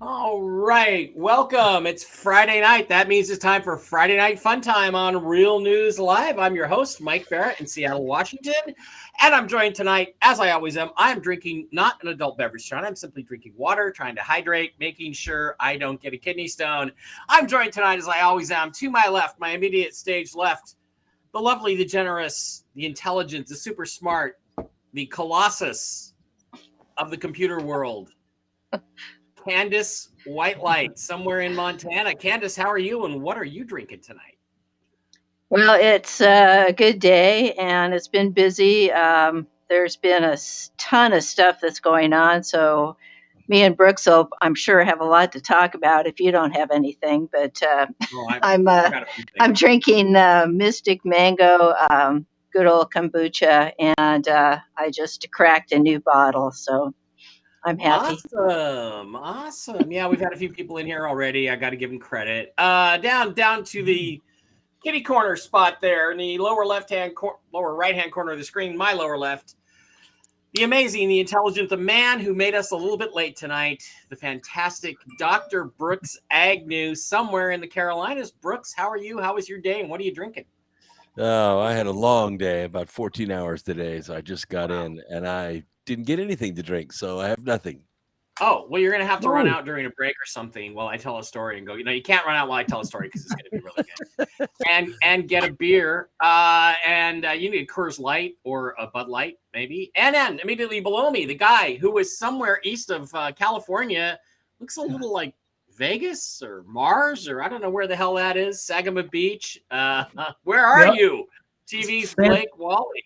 All right, welcome. It's Friday night. That means it's time for Friday Night Fun Time on Real News Live. I'm your host, Mike Barrett in Seattle, Washington, and I'm joined tonight, as I always am. I'm drinking not an adult beverage tonight. I'm simply drinking water, trying to hydrate, making sure I don't get a kidney stone. I'm joined tonight, as I always am, to my left, my immediate stage left, the lovely, the generous, the intelligent, the super smart, the colossus of the computer world, Candace Whitelight, somewhere in Montana. Candace, how are you, and what are you drinking tonight? Well, it's a good day, and it's been busy. There's been a ton of stuff that's going on, so me and Brooks will, I'm sure, have a lot to talk about if you don't have anything. But I'm drinking Mystic Mango, good old kombucha, and I just cracked a new bottle, so I'm happy. Awesome. Yeah, we've had a few people in here already. I got to give them credit. Down to the kitty corner spot there in the lower right-hand corner of the screen, my lower left. The amazing, the intelligent, the man who made us a little bit late tonight, the fantastic Dr. Brooks Agnew, somewhere in the Carolinas. Brooks, how are you? How was your day, and what are you drinking? Oh, I had a long day, about 14 hours today, so I just got in, and I didn't get anything to drink, so I have nothing. Oh, well, you're going to have to run out during a break or something while I tell a story and go, you can't run out while I tell a story because it's going to be really good. and get a beer. And you need a Coors Light or a Bud Light, maybe. And then immediately below me, the guy who was somewhere east of California, looks a little like Vegas or Mars, or I don't know where the hell that is. Saginaw Beach. Where are you? TV's Blake Wally.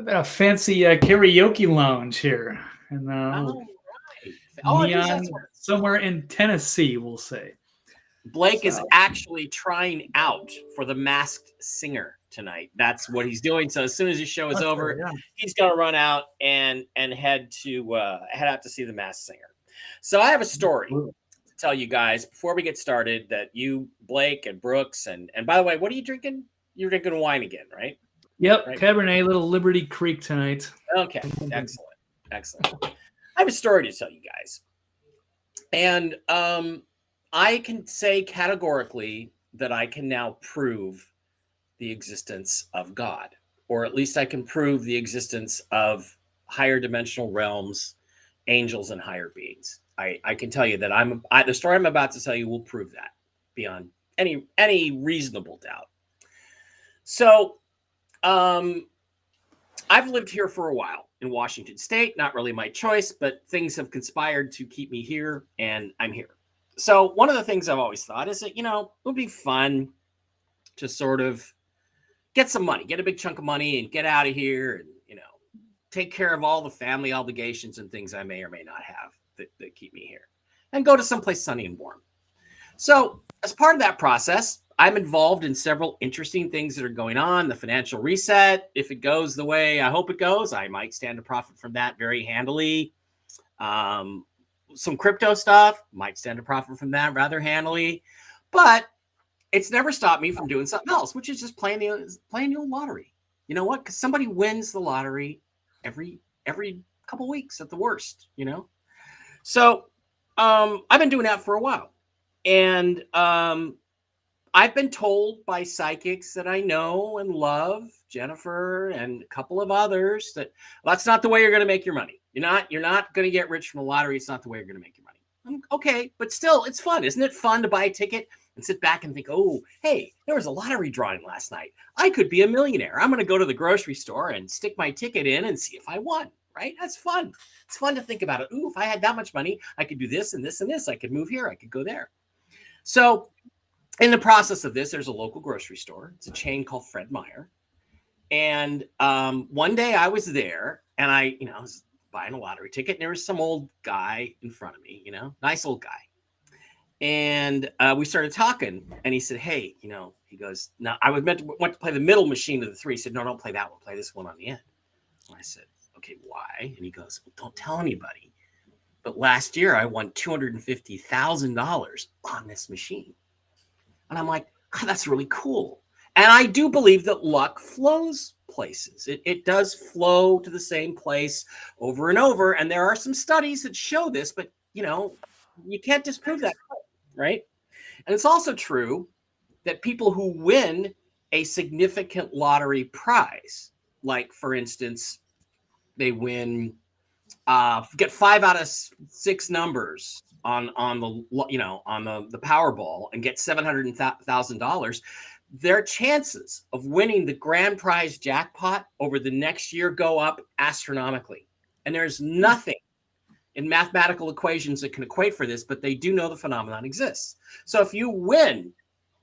A fancy karaoke lounge here. And Neon, somewhere in Tennessee, we'll say. Blake is actually trying out for The Masked Singer tonight. That's what he's doing. So as soon as his show is over, he's going to run out and head out to see The Masked Singer. So I have a story to tell you guys before we get started that you, Blake and Brooks, and by the way, what are you drinking? You're drinking wine again, right? Yep, right. Cabernet, little Liberty Creek tonight. Okay, excellent. I have a story to tell you guys. And I can say categorically that I can now prove the existence of God, or at least I can prove the existence of higher dimensional realms, angels, and higher beings. I can tell you that the story I'm about to tell you will prove that beyond any reasonable doubt. So I've lived here for a while in Washington State, not really my choice, but things have conspired to keep me here, and I'm here. So one of the things I've always thought is that, it would be fun to sort of get some money, get a big chunk of money and get out of here and, take care of all the family obligations and things I may or may not have that keep me here and go to someplace sunny and warm. So as part of that process, I'm involved in several interesting things that are going on. The financial reset, if it goes the way I hope it goes, I might stand to profit from that very handily. Some crypto stuff, might stand to profit from that rather handily. But it's never stopped me from doing something else, which is just playing the old lottery. You know what? Because somebody wins the lottery every couple weeks at the worst, So I've been doing that for a while. And I've been told by psychics that I know and love, Jennifer and a couple of others, that that's not the way you're going to make your money. You're not going to get rich from the lottery. It's not the way you're going to make your money. Okay, but still, it's fun. Isn't it fun to buy a ticket and sit back and think, oh, hey, there was a lottery drawing last night. I could be a millionaire. I'm going to go to the grocery store and stick my ticket in and see if I won, right? That's fun. It's fun to think about it. Ooh, if I had that much money, I could do this and this and this. I could move here. I could go there. So in the process of this, there's a local grocery store. It's a chain called Fred Meyer. And one day I was there and I was buying a lottery ticket and there was some old guy in front of me, nice old guy. And we started talking and he said, hey, he goes, now I went to play the middle machine of the three. He said, no, don't play that one. Play this one on the end. And I said, okay, why? And he goes, well, don't tell anybody. But last year I won $250,000 on this machine. And I'm like, God, that's really cool. And I do believe that luck flows places. It does flow to the same place over and over. And there are some studies that show this, but You can't disprove that, right? And it's also true that people who win a significant lottery prize, like for instance, they win, get 5 out of 6 numbers on the Powerball and get $700,000. Their chances of winning the grand prize jackpot over the next year go up astronomically. And there's nothing in mathematical equations that can equate for this, but they do know the phenomenon exists. So if you win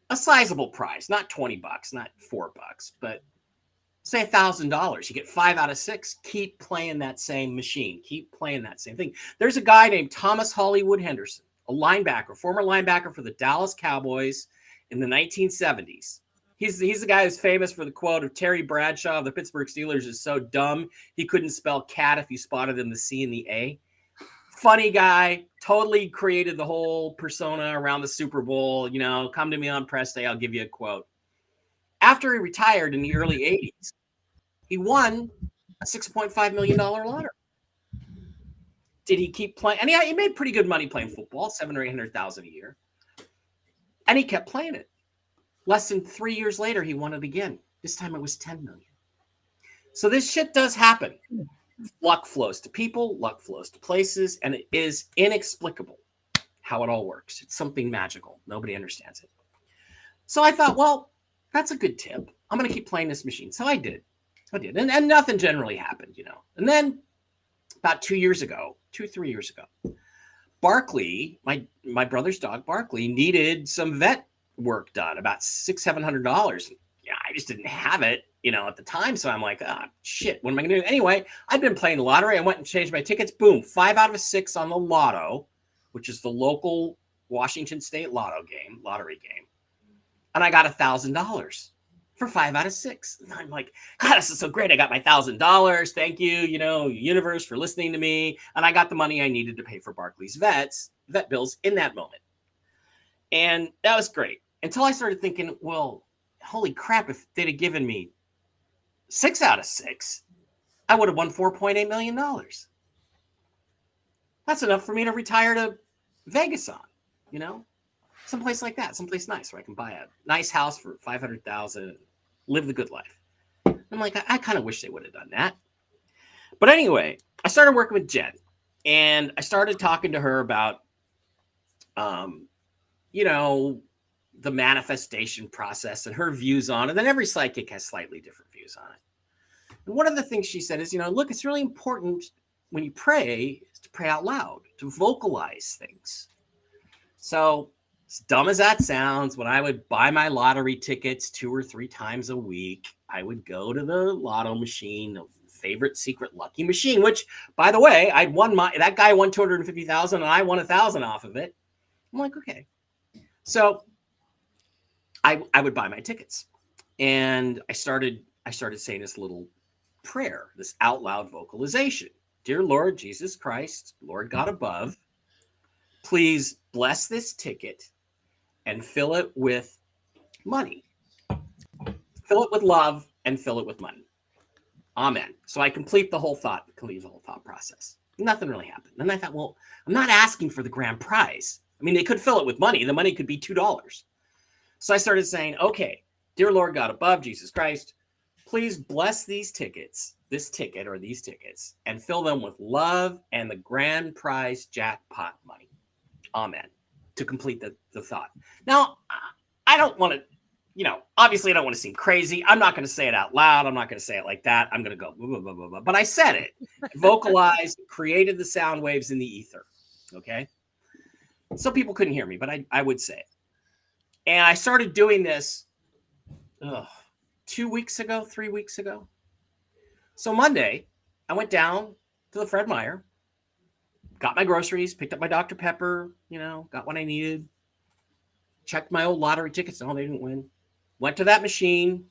a sizable prize, not $20, not $4, but say $1,000, you get 5 out of 6, keep playing that same machine, keep playing that same thing. There's a guy named Thomas Hollywood Henderson, a linebacker, former linebacker for the Dallas Cowboys in the 1970s. He's the guy who's famous for the quote of Terry Bradshaw of the Pittsburgh Steelers is so dumb he couldn't spell cat if you spotted him the C and the A. Funny guy, totally created the whole persona around the Super Bowl. Come to me on press day, I'll give you a quote. After he retired in the early 80s, he won a $6.5 million lottery. Did he keep playing? And he made pretty good money playing football, $700,000 or $800,000 a year. And he kept playing it. Less than 3 years later, he won it again. This time it was $10 million. So this shit does happen. Luck flows to people, luck flows to places, and it is inexplicable how it all works. It's something magical. Nobody understands it. So I thought, well, that's a good tip. I'm going to keep playing this machine. So I did. And nothing generally happened, And then about 3 years ago, Barkley, my brother's dog, Barkley, needed some vet work done, about $600-$700. Yeah, I just didn't have it, at the time. So I'm like, shit, what am I going to do? Anyway, I'd been playing the lottery. I went and changed my tickets. Boom, 5 out of 6 on the lotto, which is the local Washington State lottery game. And I got $1,000 for 5 out of 6. And I'm like, God, this is so great. I got my $1,000. Thank you, universe, for listening to me. And I got the money I needed to pay for Barkley's vet bills in that moment. And that was great. Until I started thinking, well, holy crap, if they'd have given me 6 out of 6, I would have won $4.8 million. That's enough for me to retire to Vegas on, someplace like that, someplace nice where I can buy a nice house for $500,000, live the good life. I'm like, I kind of wish they would have done that. But anyway, I started working with Jen, and I started talking to her about, the manifestation process and her views on it. And every psychic has slightly different views on it. And one of the things she said is, look, it's really important when you pray is to pray out loud, to vocalize things. So as dumb as that sounds, when I would buy my lottery tickets 2 or 3 times a week, I would go to the lotto machine, the favorite secret lucky machine, which, by the way, that guy won $250,000 and I won $1,000 off of it. I'm like, okay. So I would buy my tickets, and I started saying this little prayer, this out loud vocalization. Dear Lord Jesus Christ, Lord God above, please bless this ticket and fill it with money. Fill it with love and fill it with money. Amen. So I complete the whole thought process. Nothing really happened. And I thought, well, I'm not asking for the grand prize. I mean, they could fill it with money. The money could be $2. So I started saying, okay, dear Lord God above, Jesus Christ, please bless these tickets, this ticket or these tickets, and fill them with love and the grand prize jackpot money. Amen. To complete the thought. Now, I don't want to, obviously I don't want to seem crazy. I'm not going to say it out loud. I'm not going to say it like that. I'm going to go, blah, blah, blah, blah. But I said it, vocalized, created the sound waves in the ether. Okay. So people couldn't hear me, but I would say it. And I started doing this 3 weeks ago. So Monday, I went down to the Fred Meyer, got my groceries, picked up my Dr. Pepper, got what I needed, checked my old lottery tickets. No, they didn't win. Went to that machine,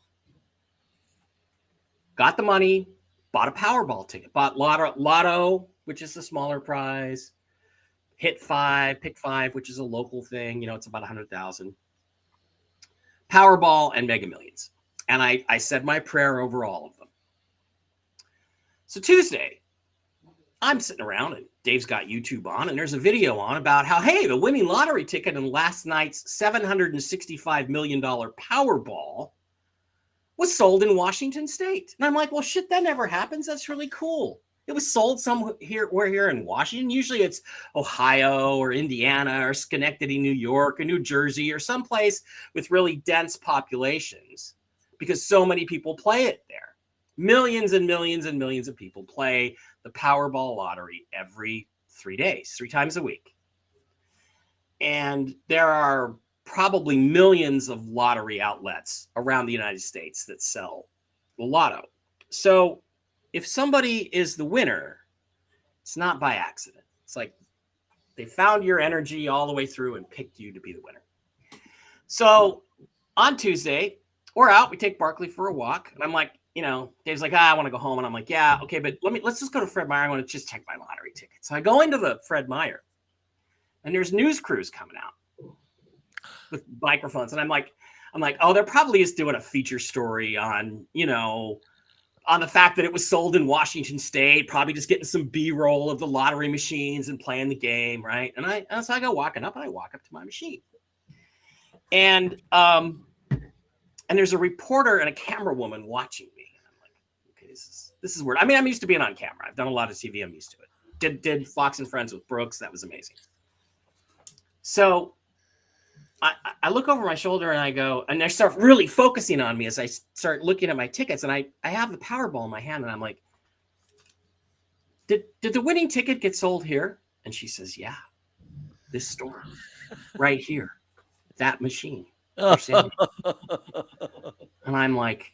got the money, bought a Powerball ticket, bought Lotto, which is the smaller prize, pick 5, which is a local thing. It's about 100,000. Powerball and Mega Millions. And I said my prayer over all of them. So Tuesday, I'm sitting around and Dave's got YouTube on and there's a video on about how, hey, the winning lottery ticket in last night's $765 million Powerball was sold in Washington State. And I'm like, well, shit, that never happens. That's really cool. It was sold we're here in Washington. Usually it's Ohio or Indiana or Schenectady, New York or New Jersey or someplace with really dense populations because so many people play it there. Millions and millions and millions of people play the Powerball lottery every 3 days, 3 times a week. And there are probably millions of lottery outlets around the United States that sell the lotto. So if somebody is the winner, it's not by accident. It's like they found your energy all the way through and picked you to be the winner. So on Tuesday, we're out. We take Barkley for a walk. And I'm like, Dave's like, I want to go home. And I'm like, yeah, okay, but let's just go to Fred Meyer. I want to just check my lottery ticket. So I go into the Fred Meyer and there's news crews coming out with microphones. And I'm like, oh, they're probably just doing a feature story on, on the fact that it was sold in Washington State, probably just getting some B-roll of the lottery machines and playing the game, right? And so I go walking up and I walk up to my machine. And there's a reporter and a camera woman watching me. And I'm like, okay, this is weird. I mean, I'm used to being on camera. I've done a lot of TV. I'm used to it. Did Fox and Friends with Brooks. That was amazing. So I look over my shoulder and I go, and they start really focusing on me as I start looking at my tickets. And I have the Powerball in my hand and I'm like, did the winning ticket get sold here? And she says, yeah, this store right here, that machine. And I'm like,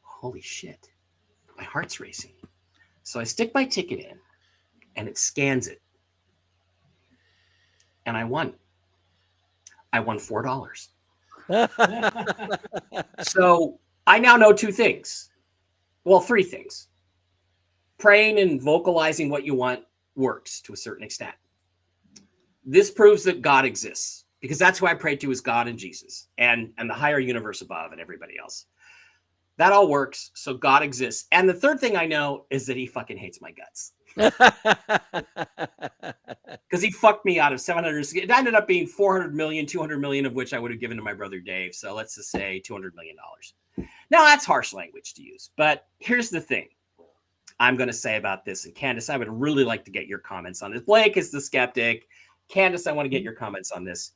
holy shit, my heart's racing. So I stick my ticket in and it scans it. And I won. I won $4. So I now know 2 things. Well, 3 things. Praying and vocalizing what you want works to a certain extent. This proves that God exists because that's who I pray to is God and Jesus and the higher universe above and everybody else. That all works. So God exists. And the 3rd thing I know is that he fucking hates my guts. Because he fucked me out of 700. It ended up being 400 million, 200 million of which I would have given to my brother Dave. So let's just say $200 million. Now that's harsh language to use, but here's the thing I'm going to say about this. And Candace, I would really like to get your comments on this. Blake is the skeptic. Candace, I want to get your comments on this.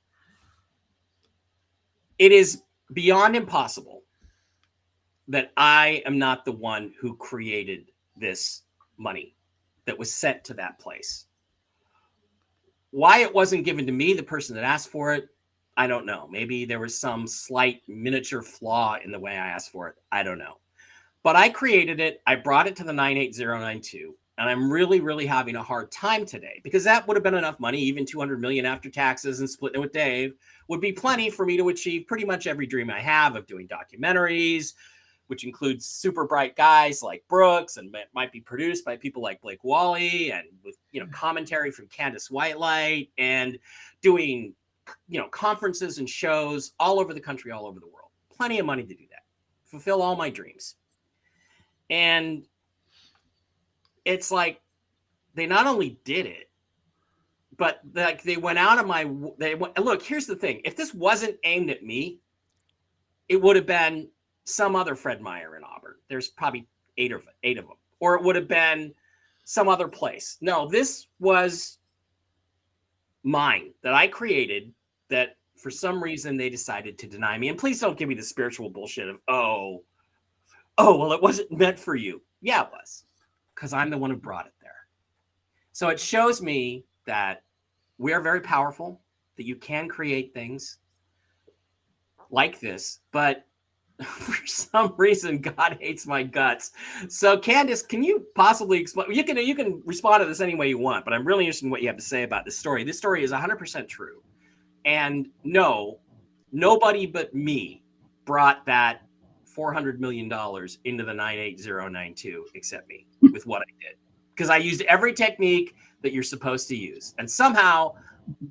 It is beyond impossible that I am not the one who created this money that was sent to that place. Why it wasn't given to me, the person that asked for it, I don't know. Maybe there was some slight miniature flaw in the way I asked for it. I don't know. But I created it. I brought it to the 98092. And I'm really, really having a hard time today because that would have been enough money. Even 200 million after taxes and splitting it with Dave would be plenty for me to achieve pretty much every dream I have of doing documentaries, which includes super bright guys like Brooks and might be produced by people like Blake Wally and with, commentary from Candace Whitelight and doing, conferences and shows all over the country, all over the world. Plenty of money to do that. Fulfill all my dreams. And it's like they not only did it, but like they went out of look, here's the thing. If this wasn't aimed at me, it would have been some other Fred Meyer in Auburn. There's probably 8 of them. Or it would have been some other place. No, this was mine that I created that for some reason they decided to deny me. And please don't give me the spiritual bullshit of, oh, well, it wasn't meant for you. Yeah, it was. Because I'm the one who brought it there. So it shows me that we are very powerful, that you can create things like this, but for some reason, God hates my guts. So Candace, can you possibly explain? You can respond to this any way you want, but I'm really interested in what you have to say about this story. This story is 100% true. And no, nobody but me brought that $400 million into the 98092 except me with what I did. Because I used every technique that you're supposed to use. And somehow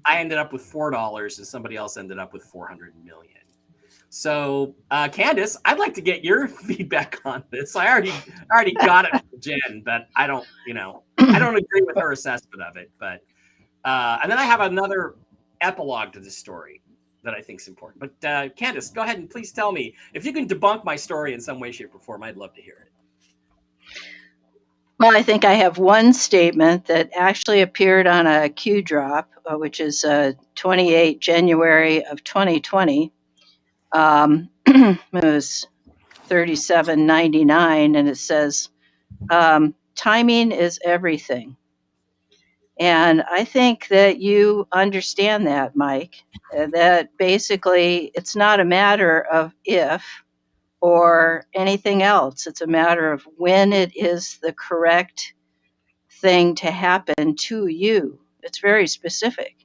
I ended up with $4 and somebody else ended up with 400 million. So, Candace, I'd like to get your feedback on this. I already got it from Jen, but I don't agree with her assessment of it. But and then I have another epilogue to this story that I think is important. But Candace, go ahead and please tell me if you can debunk my story in some way, shape, or form. I'd love to hear it. Well, I think I have one statement that actually appeared on a Q drop, which is 28 January of 2020. It was 37.99, and it says, timing is everything. And I think that you understand that, Mike, that basically it's not a matter of if or anything else. It's a matter of when it is the correct thing to happen to you. It's very specific.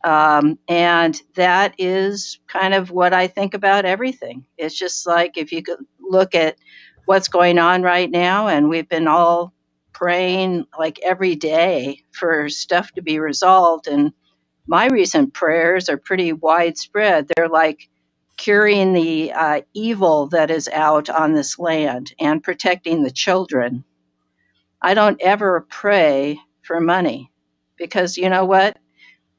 And that is kind of what I think about everything. It's just like if you could look at what's going on right now, and we've been all praying like every day for stuff to be resolved. And my recent prayers are pretty widespread. They're like curing the evil that is out on this land and protecting the children. I don't ever pray for money because you know what?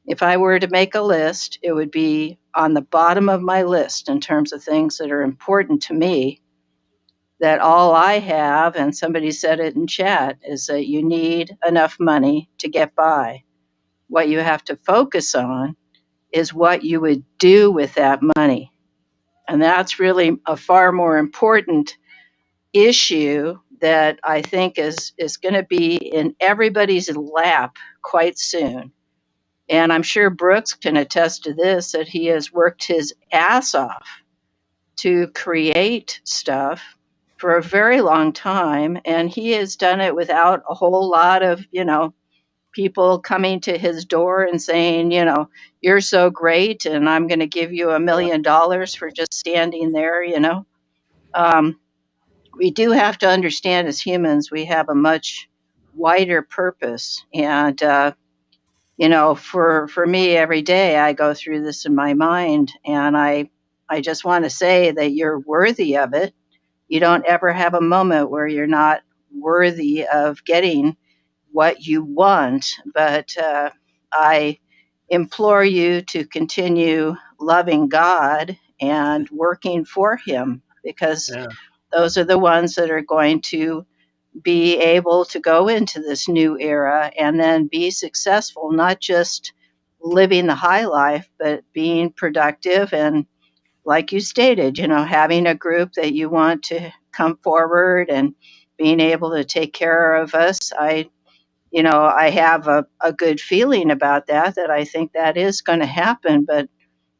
If I were to make a list, it would be on the bottom of my list in terms of things that are important to me. That all I have, and somebody said it in chat, is that you need enough money to get by. What you have to focus on is what you would do with that money. And that's really a far more important issue that I think is going to be in everybody's lap quite soon. And I'm sure Brooks can attest to this, that he has worked his ass off to create stuff for a very long time. And he has done it without a whole lot of, people coming to his door and saying, you're so great and I'm going to give you $1 million for just standing there, We do have to understand as humans, we have a much wider purpose. And, for me, every day I go through this in my mind, and I just want to say that you're worthy of it. You don't ever have a moment where you're not worthy of getting what you want, but I implore you to continue loving God and working for Him, because those are the ones that are going to be able to go into this new era and then be successful, not just living the high life, but being productive and, like you stated, having a group that you want to come forward and being able to take care of us. I have a good feeling about that I think that is going to happen, but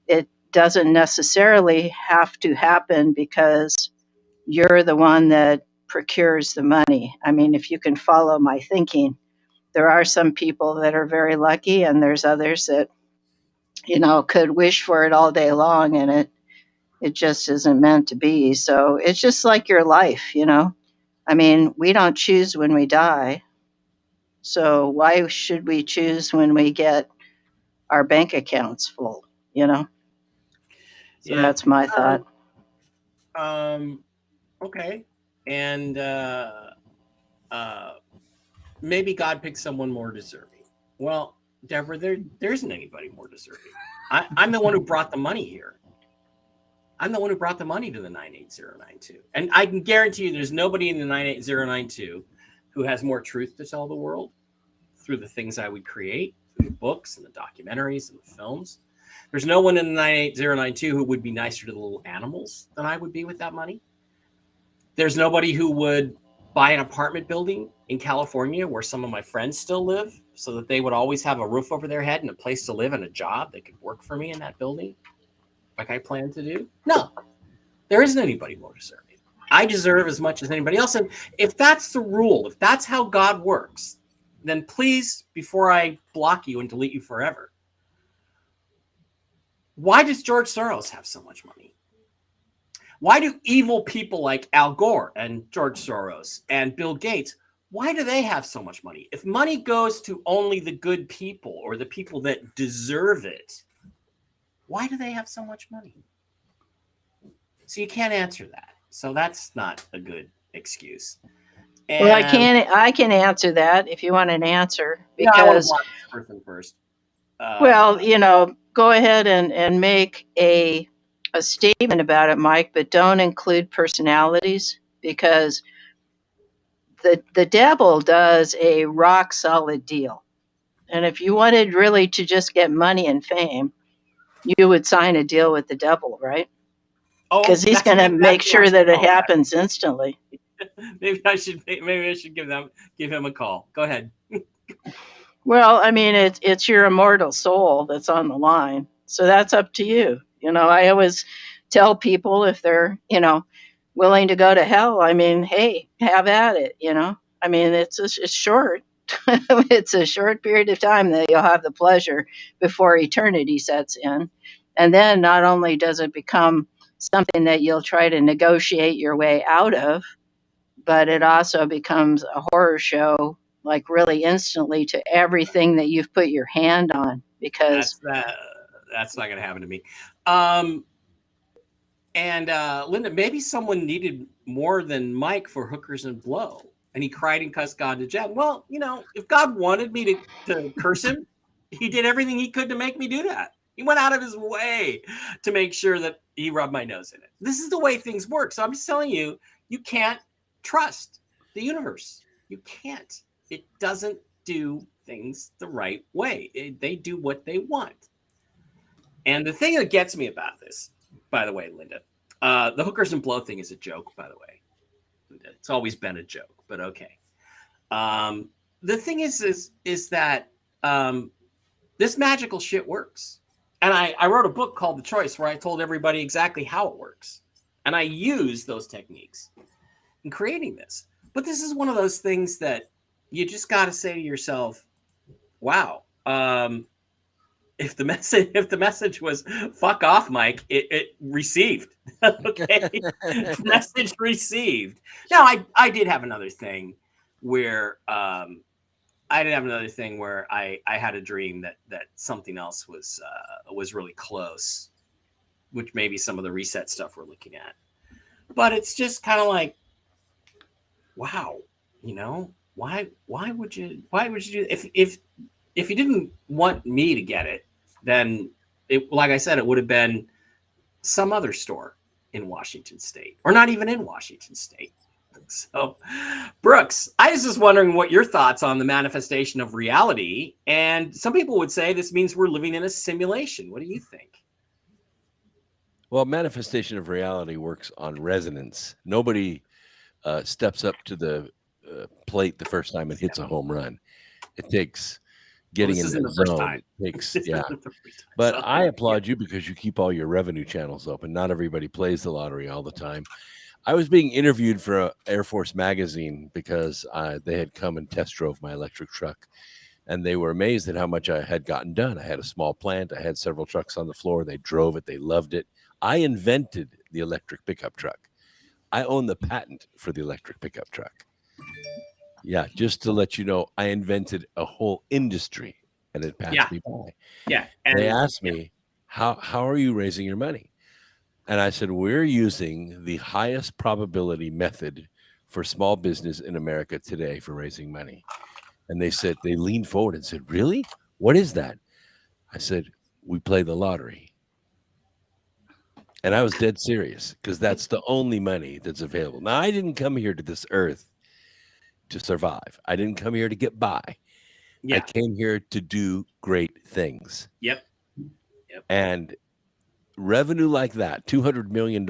it doesn't necessarily have to happen because you're the one that procures the money. I mean, if you can follow my thinking, there are some people that are very lucky, and there's others that, could wish for it all day long, and it just isn't meant to be. So it's just like your life, I mean, we don't choose when we die. So why should we choose when we get our bank accounts full, So that's my thought. Okay. And maybe God picked someone more deserving. Well, Deborah, there isn't anybody more deserving. I'm the one who brought the money here. I'm the one who brought the money to the 98092. And I can guarantee you there's nobody in the 98092 who has more truth to tell the world through the things I would create, through the books and the documentaries and the films. There's no one in the 98092 who would be nicer to the little animals than I would be with that money. There's nobody who would buy an apartment building in California where some of my friends still live so that they would always have a roof over their head and a place to live and a job that could work for me in that building like I plan to do. No, there isn't anybody more deserving. I deserve as much as anybody else. And if that's the rule, if that's how God works, then please, before I block you and delete you forever, why does George Soros have so much money? Why do evil people like Al Gore and George Soros and Bill Gates, why do they have so much money? If money goes to only the good people or the people that deserve it, why do they have so much money? So you can't answer that. So that's not a good excuse. Well, I can answer that if you want an answer, Yeah, I want to because block this person first. well, go ahead and make a statement about it, Mike, but don't include personalities, because the devil does a rock solid deal. And if you wanted really to just get money and fame, you would sign a deal with the devil, right? Because he's going to make sure that it happens instantly. Maybe I should give him a call. Go ahead. Well, I mean, it's your immortal soul that's on the line, so that's up to you. I always tell people, if they're willing to go to hell, I mean, hey, have at it. I mean, it's short. It's a short period of time that you'll have the pleasure before eternity sets in, and then not only does it become something that you'll try to negotiate your way out of, but it also becomes a horror show, like really instantly, to everything that you've put your hand on, because that's not going to happen to me. And Linda, maybe someone needed more than Mike for hookers and blow, and he cried and cussed God to death. Well, if God wanted me to curse him, he did everything he could to make me do that. He went out of his way to make sure that he rubbed my nose in it. This is the way things work. So I'm just telling you, you can't trust the universe. You can't. It doesn't do things the right way. They do what they want. And the thing that gets me about this, by the way, Linda, the hookers and blow thing is a joke, by the way. It's always been a joke, but okay. The thing is that this magical shit works. And I wrote a book called The Choice, where I told everybody exactly how it works. And I use those techniques in creating this. But this is one of those things that you just got to say to yourself, wow, if the message was fuck off, Mike, it received. Okay. Message received. Now I did have another thing where I had a dream that something else was really close, which maybe some of the reset stuff we're looking at. But it's just kind of like, wow, why would you do if you didn't want me to get it, then like I said, it would have been some other store in Washington State, or not even in Washington State. So, Brooks, I was just wondering what your thoughts on the manifestation of reality. And some people would say this means we're living in a simulation. What do you think? Well, manifestation of reality works on resonance. Nobody steps up to the plate the first time and hits a home run. It takes getting in the zone. It takes, yeah. But I applaud you because you keep all your revenue channels open. Not everybody plays the lottery all the time. I was being interviewed for Air Force magazine because they had come and test drove my electric truck, and they were amazed at how much I had gotten done. I had a small plant. I had several trucks on the floor. They drove it. They loved it. I invented the electric pickup truck. I own the patent for the electric pickup truck. Yeah, just to let you know, I invented a whole industry, and it passed me by. Yeah. And they asked me, how are you raising your money? And I said, we're using the highest probability method for small business in America today for raising money. And they leaned forward and said, really? What is that? I said, we play the lottery. And I was dead serious, because that's the only money that's available. Now, I didn't come here to this earth to survive. I didn't come here to get by. I came here to do great things. Yep. And revenue like that, $200 million,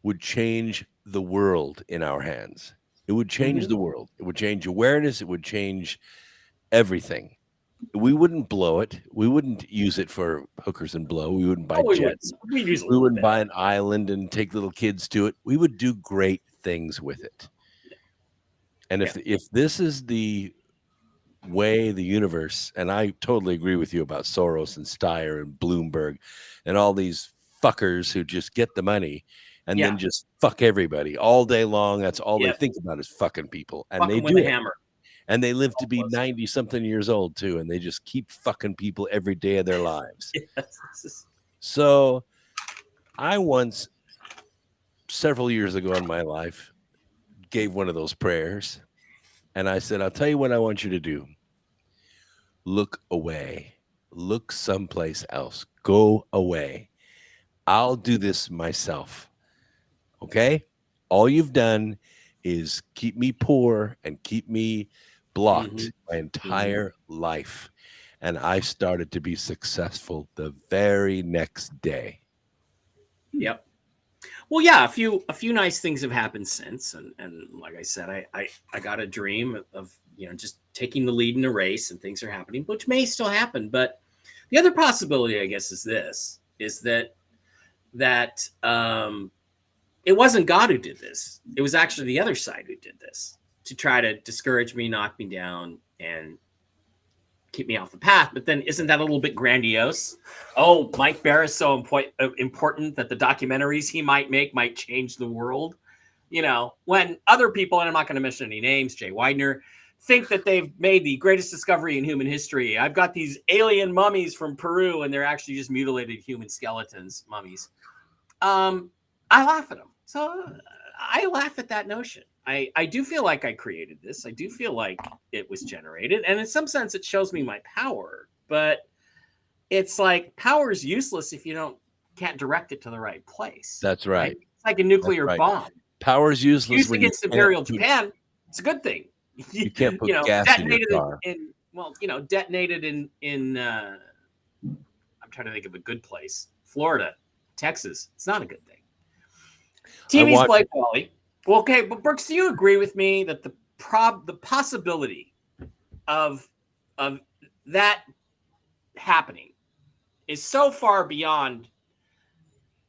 would change the world in our hands. It would change the world. It would change awareness. It would change everything. We wouldn't blow it. We wouldn't use it for hookers and blow. We wouldn't buy jets. We wouldn't buy an island and take little kids to it. We would do great things with it. And if this is the way the universe, and I totally agree with you about Soros and Steyer and Bloomberg and all these fuckers who just get the money and then just fuck everybody all day long. That's all they think about is fucking people. And fucking they do with a hammer. And they live to be 90 something years old too. And they just keep fucking people every day of their lives. So I once several years ago in my life, gave one of those prayers. And I said, I'll tell you what I want you to do. Look away. Look someplace else. Go away. I'll do this myself. Okay? All you've done is keep me poor and keep me blocked my entire life. And I started to be successful the very next day. Yep. Well, yeah, a few nice things have happened since, and like I said, I got a dream of just taking the lead in a race, and things are happening, which may still happen. But the other possibility, I guess, is that it wasn't God who did this. It was actually the other side who did this to try to discourage me, knock me down, and keep me off the path. But then isn't that a little bit grandiose? Oh, Mike Baer is so important that the documentaries he might make might change the world. When other people, and I'm not going to mention any names, Jay Widener, think that they've made the greatest discovery in human history. I've got these alien mummies from Peru, and they're actually just mutilated human skeletons, mummies. I laugh at them. So I laugh at that notion. I do feel like I created this. I do feel like it was generated. And in some sense, it shows me my power. But it's like power is useless if you can't direct it to the right place. That's right. It's like a nuclear bomb. Power is useless. Used against Imperial Japan, it's a good thing. You can't put gas in your car. Detonated in I'm trying to think of a good place. Florida, Texas. It's not a good thing. TV's Blake Wally. Well, okay, but Brooks, do you agree with me that the possibility of that happening is so far beyond?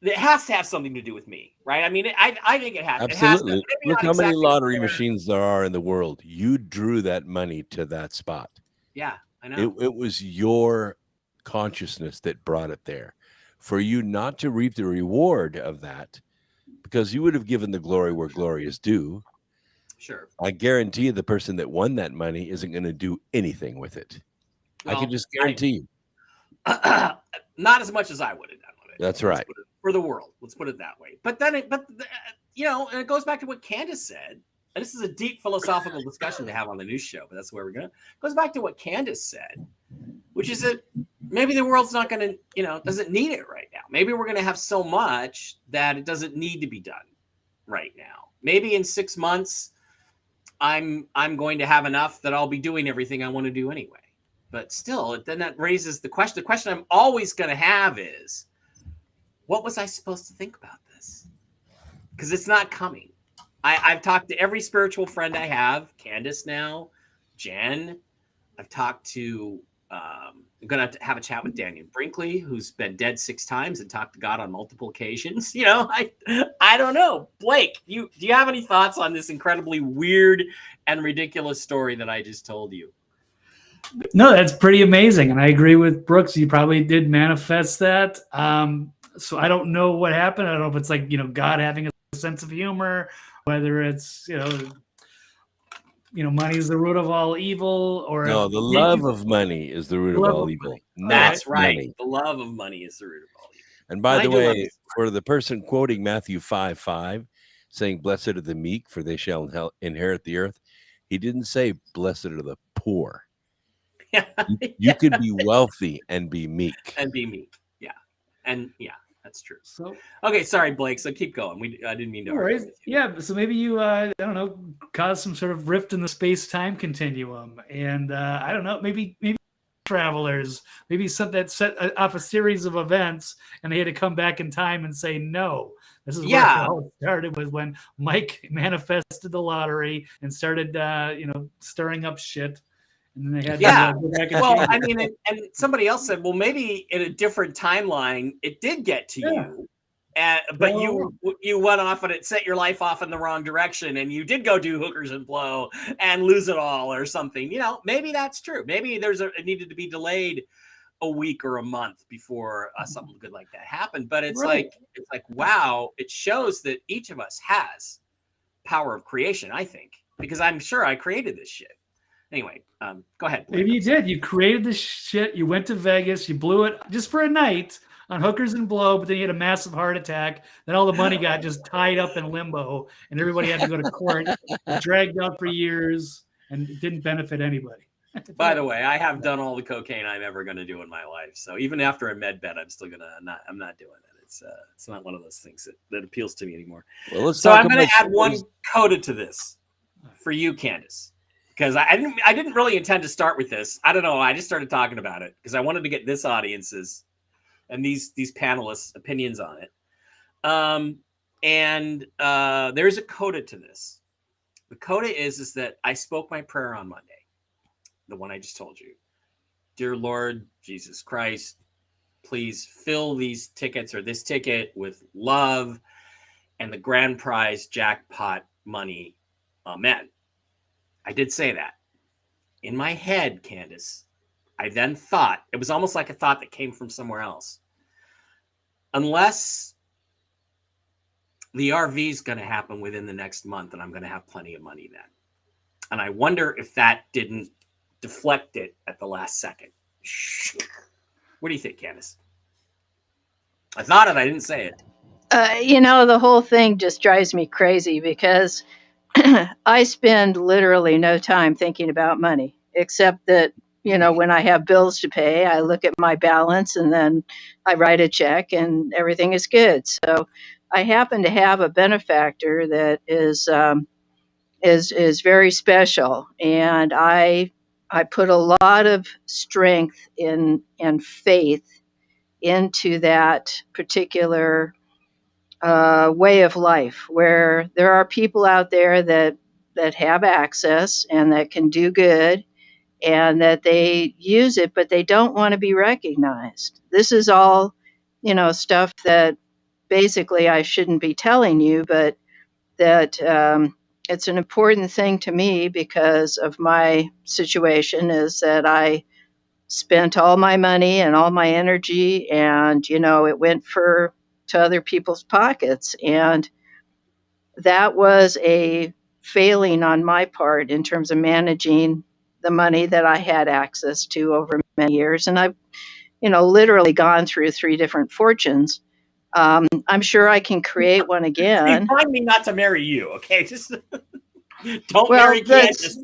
It has to have something to do with me, right? I mean, I think it has. Absolutely. It has to. Look how many lottery machines there are in the world. You drew that money to that spot. Yeah, I know. It was your consciousness that brought it there. For you not to reap the reward of that, because you would have given the glory where glory is due. Sure. I guarantee you the person that won that money isn't going to do anything with it. Well, I can just guarantee you. Not as much as I would have done with it. That's right. For the world. Let's put it that way. But then and it goes back to what Candace said. And this is a deep philosophical discussion to have on the news show, but that's where we're going to. It goes back to what Candace said, which is that maybe the world's not going to, doesn't need it right now. Maybe we're going to have so much that it doesn't need to be done right now. Maybe in 6 months, I'm going to have enough that I'll be doing everything I want to do anyway. But still, then that raises the question. The question I'm always going to have is, what was I supposed to think about this? Because it's not coming. I've talked to every spiritual friend I have, Candace now, Jen. I've talked to, I'm going to have a chat with Daniel Brinkley, who's been dead 6 times and talked to God on multiple occasions. I don't know. Blake, do you have any thoughts on this incredibly weird and ridiculous story that I just told you? No, that's pretty amazing. And I agree with Brooks. You probably did manifest that. So I don't know what happened. I don't know if it's like, God having a sense of humor, whether it's, money is the root of all evil, or no, the love of money is the root of all evil. That's right. Money. The love of money is the root of all evil. And by the way, for the person quoting Matthew 5:5, saying, "Blessed are the meek, for they shall inherit the earth," he didn't say, "Blessed are the poor." You could be wealthy and be meek. Yeah. And yeah. That's true. So okay, sorry, Blake. So keep going. I didn't mean to. Worries. Yeah, so maybe you, I don't know, cause some sort of rift in the space-time continuum, and I don't know, maybe travelers, maybe something that set off a series of events, and they had to come back in time and say no. This is where it all started, was when Mike manifested the lottery and started, stirring up shit. And then they had to go back and well, I mean, and somebody else said, well, maybe in a different timeline, it did get to you, but you went off and it set your life off in the wrong direction, and you did go do hookers and blow and lose it all or something. Maybe that's true. Maybe it needed to be delayed a week or a month before something good like that happened. But it's like wow, it shows that each of us has power of creation. I think, because I'm sure I created this shit. Anyway, go ahead. Maybe you did. You created this shit. You went to Vegas. You blew it just for a night on hookers and blow, but then he had a massive heart attack. Then all the money got just tied up in limbo, and everybody had to go to court. It dragged out for years, and it didn't benefit anybody. By the way, I have done all the cocaine I'm ever going to do in my life. So even after a med bed, I'm still I'm not doing it. It's not one of those things that appeals to me anymore. Well, so I'm going to add one coda to this for you, Candace, because I didn't really intend to start with this. I don't know. I just started talking about it because I wanted to get this audience's and these panelists' opinions on it. There's a coda to this. The coda is that I spoke my prayer on Monday. The one I just told you. Dear Lord Jesus Christ, please fill these tickets or this ticket with love and the grand prize jackpot money. Amen. I did say that. In my head, Candace, I then thought, it was almost like a thought that came from somewhere else. Unless the RV is going to happen within the next month and I'm going to have plenty of money then. And I wonder if that didn't deflect it at the last second. What do you think, Candace? I thought it. I didn't say it. The whole thing just drives me crazy because I spend literally no time thinking about money, except that, when I have bills to pay, I look at my balance and then I write a check and everything is good. So I happen to have a benefactor that is very special, and I put a lot of strength and faith into that particular way of life, where there are people out there that have access and that can do good and that they use it, but they don't want to be recognized. This is all, stuff that basically I shouldn't be telling you, but that it's an important thing to me because of my situation is that I spent all my money and all my energy and, it went to other people's pockets. And that was a failing on my part in terms of managing the money that I had access to over many years. And I've, literally gone through 3 different fortunes. I'm sure I can create one again. Remind me not to marry you, okay? Just don't marry Candace.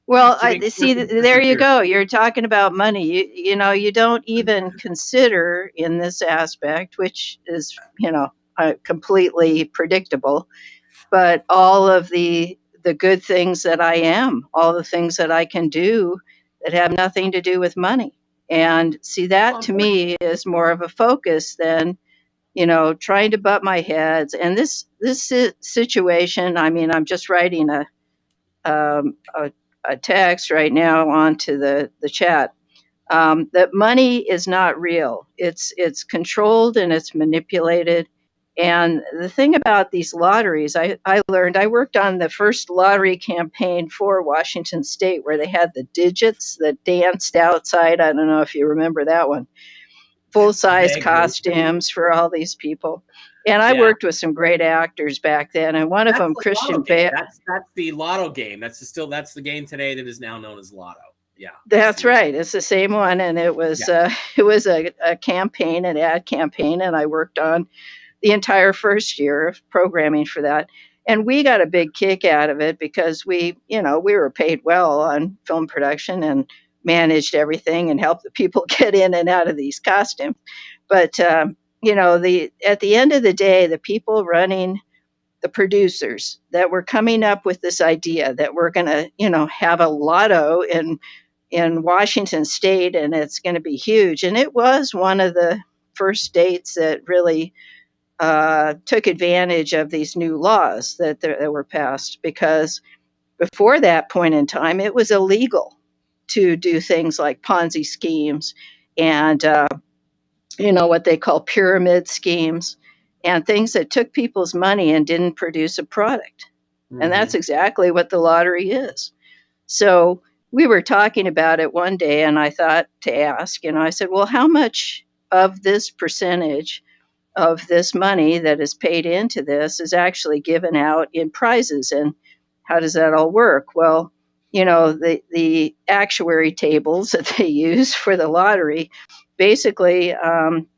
Well, see, there you go. You're talking about money. You don't even consider in this aspect, which is, completely predictable, but all of the good things that I am, all the things that I can do that have nothing to do with money. And see, that to me is more of a focus than, trying to butt my heads. And this situation, I'm just writing a text right now onto the chat, that money is not real. It's controlled and it's manipulated. And the thing about these lotteries, I learned, I worked on the first lottery campaign for Washington State where they had the digits that danced outside. I don't know if you remember that one. Full-size costumes for all these people. And I worked with some great actors back then, and one of them, Christian Bale. That's the lotto game. That's the game today that is now known as Lotto. Yeah, that's right. It's the same one, and it was a campaign, an ad campaign, and I worked on the entire first year of programming for that. And we got a big kick out of it because we were paid well on film production and managed everything and helped the people get in and out of these costumes. But at the end of the day, the people running, the producers that were coming up with this idea that we're going to, have a lotto in Washington State and it's going to be huge. And it was one of the first states that really took advantage of these new laws that were passed, because before that point in time, it was illegal to do things like Ponzi schemes and what they call pyramid schemes and things that took people's money and didn't produce a product. Mm-hmm. And that's exactly what the lottery is. So we were talking about it one day, and I thought to ask, I said, well, how much of this percentage of this money that is paid into this is actually given out in prizes, and how does that all work? Well, the actuary tables that they use for the lottery basically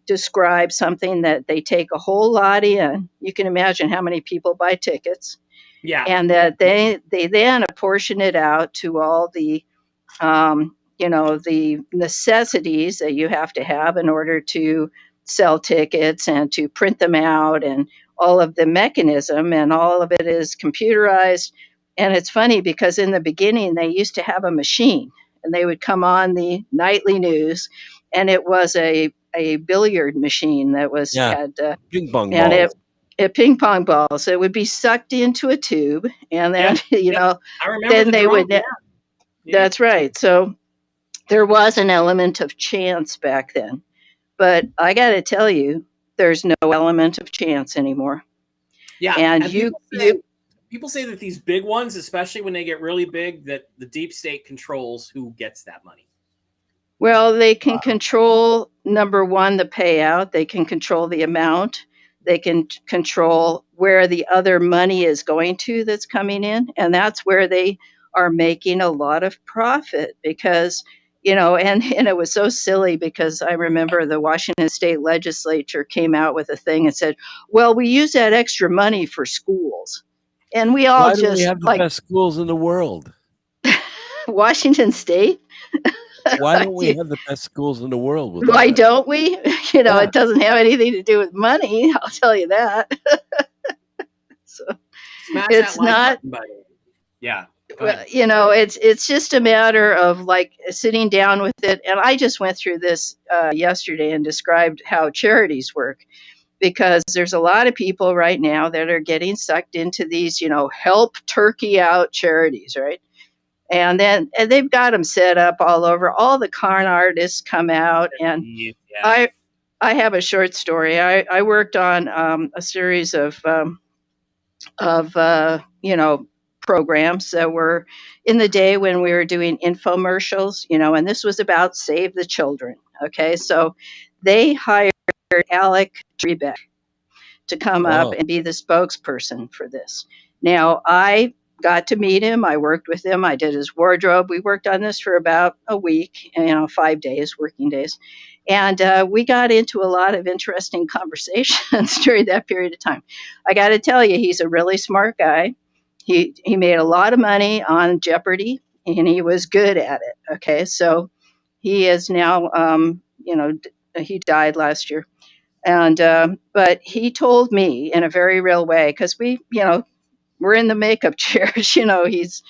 describe something that they take a whole lot in. You can imagine how many people buy tickets. Yeah. And that they then apportion it out to all the the necessities that you have to have in order to sell tickets and to print them out, and all of the mechanism, and all of it is computerized. And it's funny because in the beginning they used to have a machine, and they would come on the nightly news, and it was a billiard machine that was had ping pong and balls. it ping pong balls. It would be sucked into a tube, and then I remember then they drum, would. yeah. That's right. So there was an element of chance back then, but I got to tell you, there's no element of chance anymore. Yeah, and people say that these big ones, especially when they get really big, that the deep state controls who gets that money. Well, they can control, number one, the payout. They can control the amount. They can control where the other money is going to that's coming in. And that's where they are making a lot of profit because, and it was so silly because I remember the Washington State Legislature came out with a thing and said, well, we use that extra money for schools. And we all Why do we have the best schools in the world? Washington State? Why don't we have the best schools in the world? Why don't we? It doesn't have anything to do with money. I'll tell you that. So it's not. Yeah. Well, it's just a matter of like sitting down with it. And I just went through this yesterday and described how charities work, because there's a lot of people right now that are getting sucked into these, help Turkey out charities, right? And they've got them set up all over. All the con artists come out, and I have a short story. I worked on a series of programs that were in the day when we were doing infomercials, and this was about Save the Children. Okay, so they hired Alec Trebek to come up and be the spokesperson for this. Now, I got to meet him. I worked with him. I did his wardrobe. We worked on this for about a week, 5 days, working days. And we got into a lot of interesting conversations during that period of time. I got to tell you, he's a really smart guy. He made a lot of money on Jeopardy, and he was good at it. Okay, so he is now, he died last year. And but he told me in a very real way, because we're in the makeup chairs, he's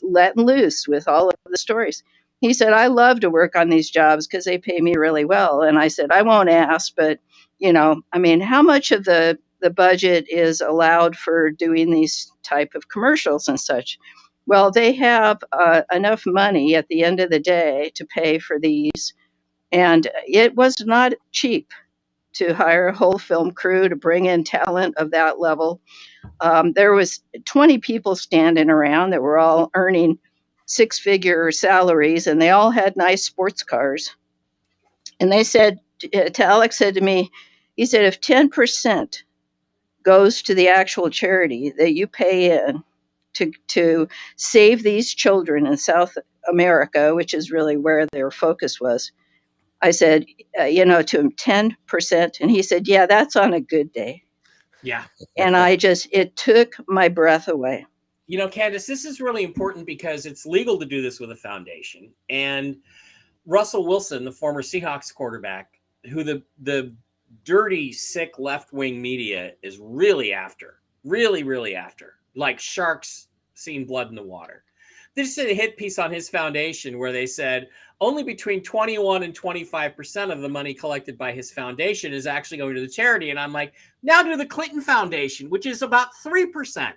letting loose with all of the stories. He said, I love to work on these jobs because they pay me really well. And I said, I won't ask, but, how much of the budget is allowed for doing these type of commercials and such? Well, they have enough money at the end of the day to pay for these. And it was not cheap to hire a whole film crew to bring in talent of that level. There was 20 people standing around that were all earning six-figure salaries, and they all had nice sports cars. And they said, Alex said to me, he said, if 10% goes to the actual charity that you pay in to save these children in South America, which is really where their focus was, I said, to him, 10%. And he said, yeah, that's on a good day. Yeah. And it took my breath away. Candace, this is really important because it's legal to do this with a foundation. And Russell Wilson, the former Seahawks quarterback, who the dirty, sick left-wing media is really after, like sharks seeing blood in the water. They just did a hit piece on his foundation where they said only between 21 and 25% of the money collected by his foundation is actually going to the charity. And I'm like, now do the Clinton Foundation, which is about 3%.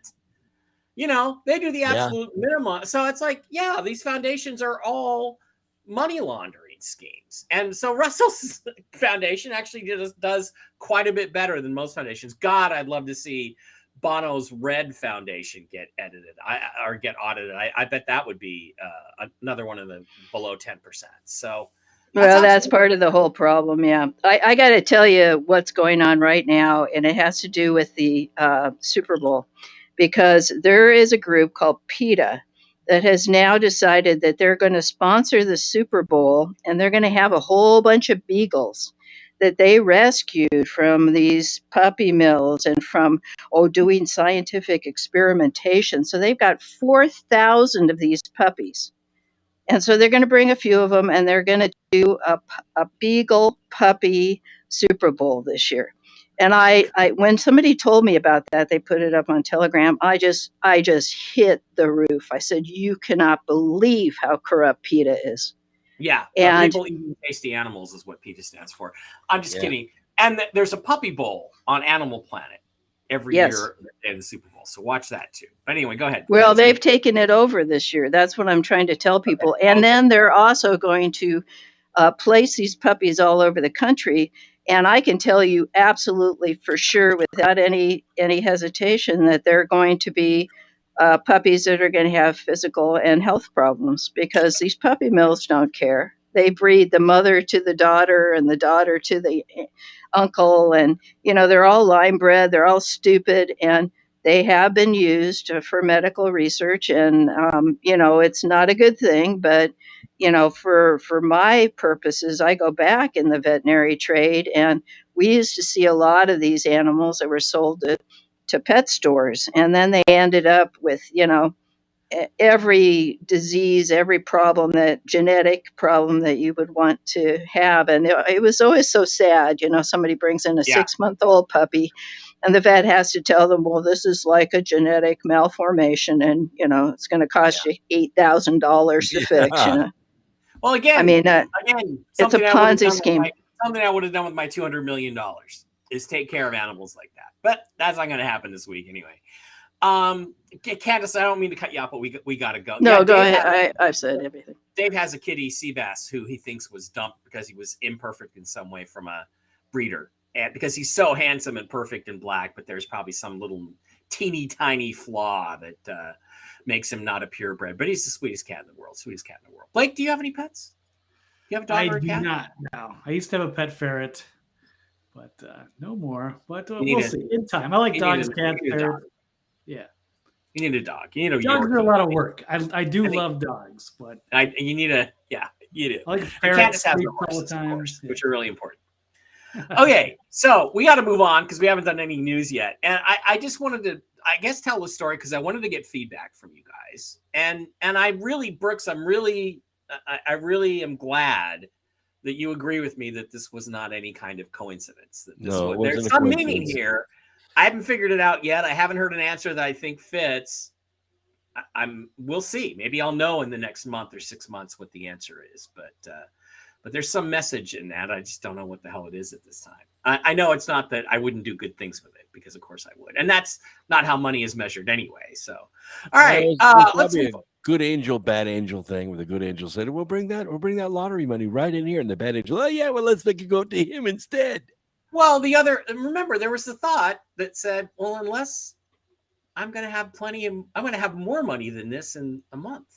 They do the absolute minimum. So it's like, these foundations are all money laundering schemes. And so Russell's foundation actually does quite a bit better than most foundations. God, I'd love to see Bono's Red Foundation get edited or get audited. I bet that would be another one of the below 10%. So, that's part of the whole problem. Yeah, I got to tell you what's going on right now, and it has to do with the Super Bowl, because there is a group called PETA, that has now decided that they're going to sponsor the Super Bowl, and they're going to have a whole bunch of beagles that they rescued from these puppy mills and from doing scientific experimentation. So they've got 4,000 of these puppies. And so they're going to bring a few of them, and they're going to do a beagle puppy Super Bowl this year. And I when somebody told me about that, they put it up on Telegram. I just hit the roof. I said, "You cannot believe how corrupt PETA is." Yeah, and people eating tasty animals is what PETA stands for. I'm just kidding. And there's a puppy bowl on Animal Planet every year at the Super Bowl. So watch that too. But anyway, go ahead. Well, they've taken it over this year. That's what I'm trying to tell people. Okay. And then they're also going to place these puppies all over the country. And I can tell you absolutely for sure, without any hesitation, that they're going to be puppies that are going to have physical and health problems, because these puppy mills don't care. They breed the mother to the daughter and the daughter to the uncle. And, they're all line bred. They're all stupid. And they have been used for medical research. And, it's not a good thing. But, for my purposes, I go back in the veterinary trade. And we used to see a lot of these animals that were sold to pet stores. And then they ended up with, every disease, every genetic problem that you would want to have. And it was always so sad. Somebody brings in a 6-month-old puppy, and the vet has to tell them, well, this is like a genetic malformation, and, it's going to cost you $8,000 to fix. Well, again, I mean, it's a Ponzi scheme. Something I would have done with my $200 million is take care of animals like that. But that's not going to happen this week anyway. Candace, I don't mean to cut you off, but we got to go. No, go ahead. I've said everything. Dave has a kitty, Seabass, who he thinks was dumped because he was imperfect in some way from a breeder. And because he's so handsome and perfect and black, but there's probably some little teeny tiny flaw that makes him not a purebred. But he's the sweetest cat in the world. Blake, do you have any pets? Do you have a dog or a cat? I do not. No, I used to have a pet ferret, but no more. But we'll see in time. I like dogs, cats, ferrets. Yeah. You need a dog. You need a dogs are a lot of work. I do love dogs, but you need you do. I like ferrets have the horses, of course, which are really important. Okay, so we got to move on because we haven't done any news yet. And I just wanted to, tell the story because I wanted to get feedback from you guys. And I really, Brooks, I really am glad that you agree with me that this was not any kind of coincidence. That there's some meaning here. I haven't figured it out yet. I haven't heard an answer that I think fits. We'll see. Maybe I'll know in the next month or 6 months what the answer is. But there's some message in that. I just don't know what the hell it is at this time. I know it's not that I wouldn't do good things with it, because of course I would. And that's not how money is measured anyway. So, all right. Let's move on. Good angel, bad angel thing where the good angel said, we'll bring that lottery money right in here. And the bad angel, let's make it go to him instead. Well, remember, there was the thought that said, well, unless I'm going to have I'm going to have more money than this in a month.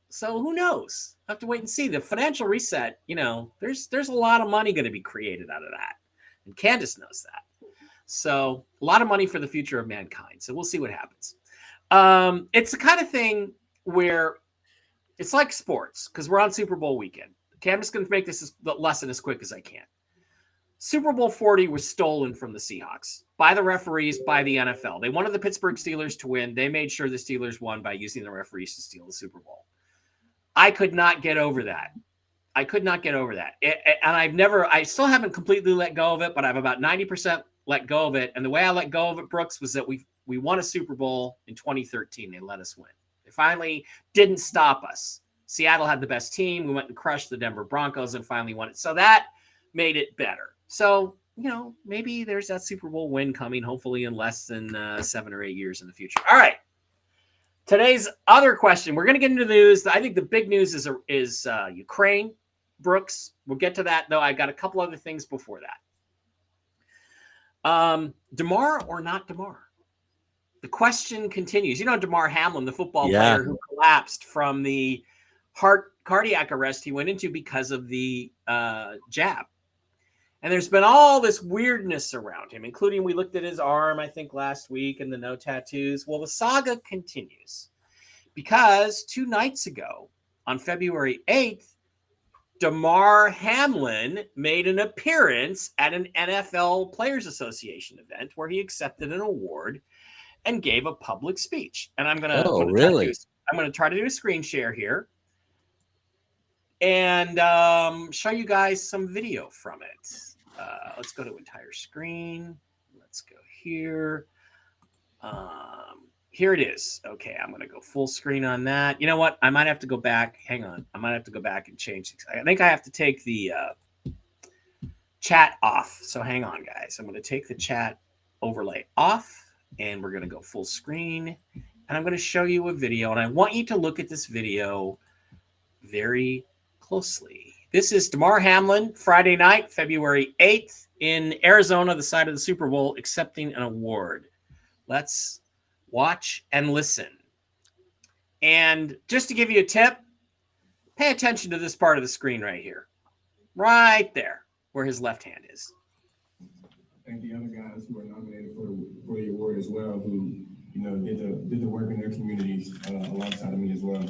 So who knows? I have to wait and see. The financial reset, there's a lot of money going to be created out of that. And Candace knows that. So a lot of money for the future of mankind. So we'll see what happens. It's the kind of thing where it's like sports, because we're on Super Bowl weekend. Okay, I'm just going to make this lesson as quick as I can. Super Bowl 40 was stolen from the Seahawks by the referees, by the NFL. They wanted the Pittsburgh Steelers to win. They made sure the Steelers won by using the referees to steal the Super Bowl. I could not get over that. And I still haven't completely let go of it, but I've about 90% let go of it. And the way I let go of it, Brooks, was that we won a Super Bowl in 2013. They let us win. They finally didn't stop us. Seattle had the best team. We went and crushed the Denver Broncos and finally won it. So that made it better. So, maybe there's that Super Bowl win coming, hopefully in less than 7 or 8 years in the future. All right. Today's other question. We're going to get into the news. I think the big news is Ukraine, Brooks. We'll get to that, though. I got a couple other things before that. DeMar or not DeMar? The question continues. DeMar Hamlin, the football player who collapsed from the cardiac arrest he went into because of the jab. And there's been all this weirdness around him, including we looked at his arm, I think, last week, and the no tattoos. Well, the saga continues because 2 nights ago, on February 8th, Damar Hamlin made an appearance at an NFL Players Association event where he accepted an award and gave a public speech. And I'm gonna try to do a screen share here and show you guys some video from it. Let's go to entire screen. Let's go here. Here it is. Okay, I'm going to go full screen on that. You know what? I might have to go back. Hang on. I might have to go back and change things. I think I have to take the chat off. So hang on, guys. I'm going to take the chat overlay off, and we're going to go full screen. And I'm going to show you a video, and I want you to look at this video very closely. This is Damar Hamlin, Friday night, February 8th, in Arizona, the site of the Super Bowl, accepting an award. Let's watch and listen. And just to give you a tip, pay attention to this part of the screen right here. Right there, where his left hand is. Thank the other guys who are nominated for the award as well, who did the work in their communities alongside of me as well.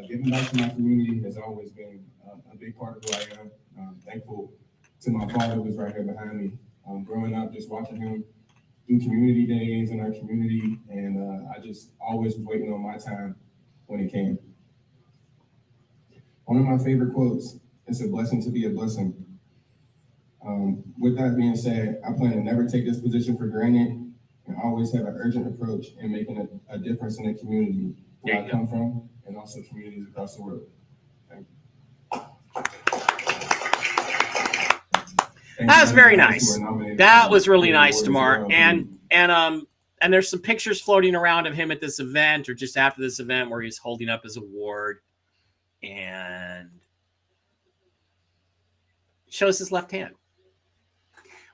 Giving back to my community has always been a big part of who I am. I'm thankful to my father, who's right here behind me. Growing up, just watching him do community days in our community, and I just always was waiting on my time when it came. One of my favorite quotes, "It's a blessing to be a blessing." With that being said, I plan to never take this position for granted and always have an urgent approach in making a difference in the community where I come from and also communities across the world. Thank you. That was very nice. That was really nice, Damar. And there's some pictures floating around of him at this event or just after this event where he's holding up his award and shows his left hand.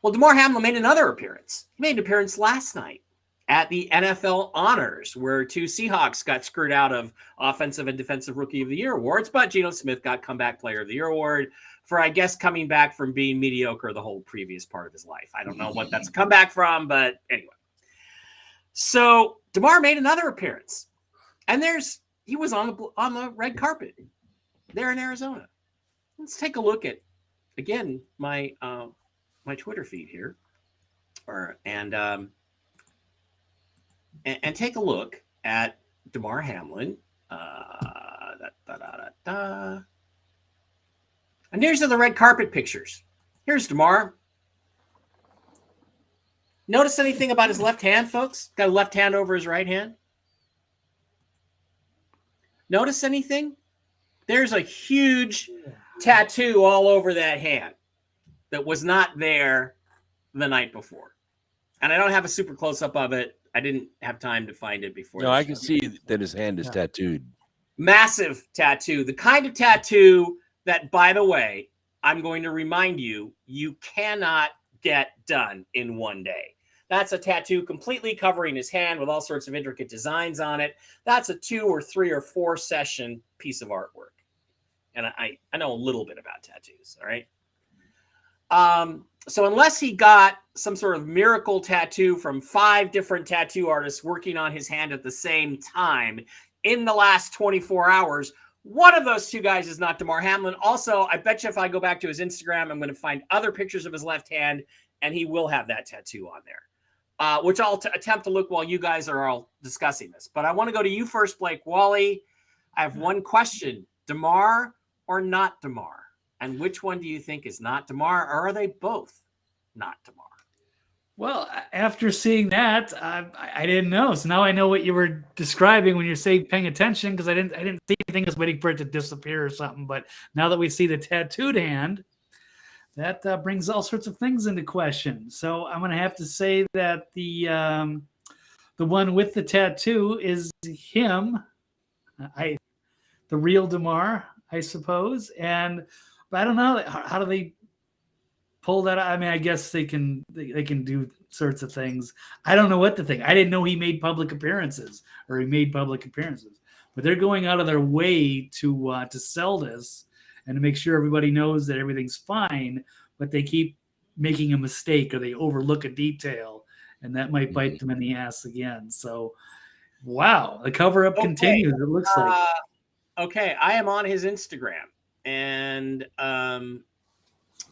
Well, Damar Hamlin made another appearance. He made an appearance last night at the NFL Honors, where 2 Seahawks got screwed out of Offensive and Defensive Rookie of the Year awards, but Geno Smith got Comeback Player of the Year award for, I guess, coming back from being mediocre the whole previous part of his life. I don't know what that's a comeback from, but anyway. So Damar made another appearance, and he was on the red carpet there in Arizona. Let's take a look at, again, my Twitter feed here, and take a look at Damar Hamlin. And here's the red carpet pictures. Here's Damar. Notice anything about his left hand, folks? Got a left hand over his right hand. Notice anything? There's a huge tattoo all over that hand that was not there the night before. And I don't have a super close-up of it. I didn't have time to find it before. No, I can see that his hand is tattooed. Massive tattoo. The kind of tattoo that, by the way, I'm going to remind you, you cannot get done in one day. That's a tattoo completely covering his hand with all sorts of intricate designs on it. That's a 2 or 3 or 4 session piece of artwork. And I know a little bit about tattoos, all right? So unless he got some sort of miracle tattoo from 5 different tattoo artists working on his hand at the same time in the last 24 hours, one of those 2 guys is not Damar Hamlin. Also, I bet you if I go back to his Instagram, I'm going to find other pictures of his left hand, and he will have that tattoo on there, which I'll attempt to look while you guys are all discussing this. But I want to go to you first, Blake. Wally, I have one question. Damar or not Damar? And which one do you think is not Damar, or are they both not Damar? Well, after seeing that, I didn't know. So now I know what you were describing when you're saying paying attention, because I didn't see anything. I was waiting for it to disappear or something. But now that we see the tattooed hand, that brings all sorts of things into question. So I'm going to have to say that the one with the tattoo is him, the real Damar, I suppose. But I don't know, how do they pull that out? I mean, I guess they can do sorts of things. I don't know what to think. I didn't know he made public appearances, but they're going out of their way to sell this and to make sure everybody knows that everything's fine, but they keep making a mistake or they overlook a detail, and that might bite them in the ass again. So Wow, the cover up Okay. continues. It looks like. Okay, I am on his Instagram, and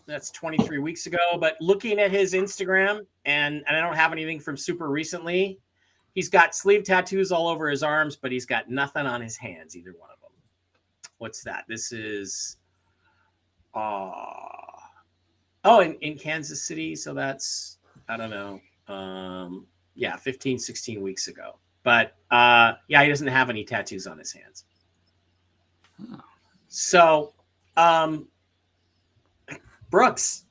that's 23 weeks ago. But looking at his Instagram, and I don't have anything from super recently. He's got sleeve tattoos all over his arms, but he's got nothing on his hands, either one of them. What's that? This is in Kansas City. So that's, I don't know. 15, 16 weeks ago. But he doesn't have any tattoos on his hands. So, Brooks,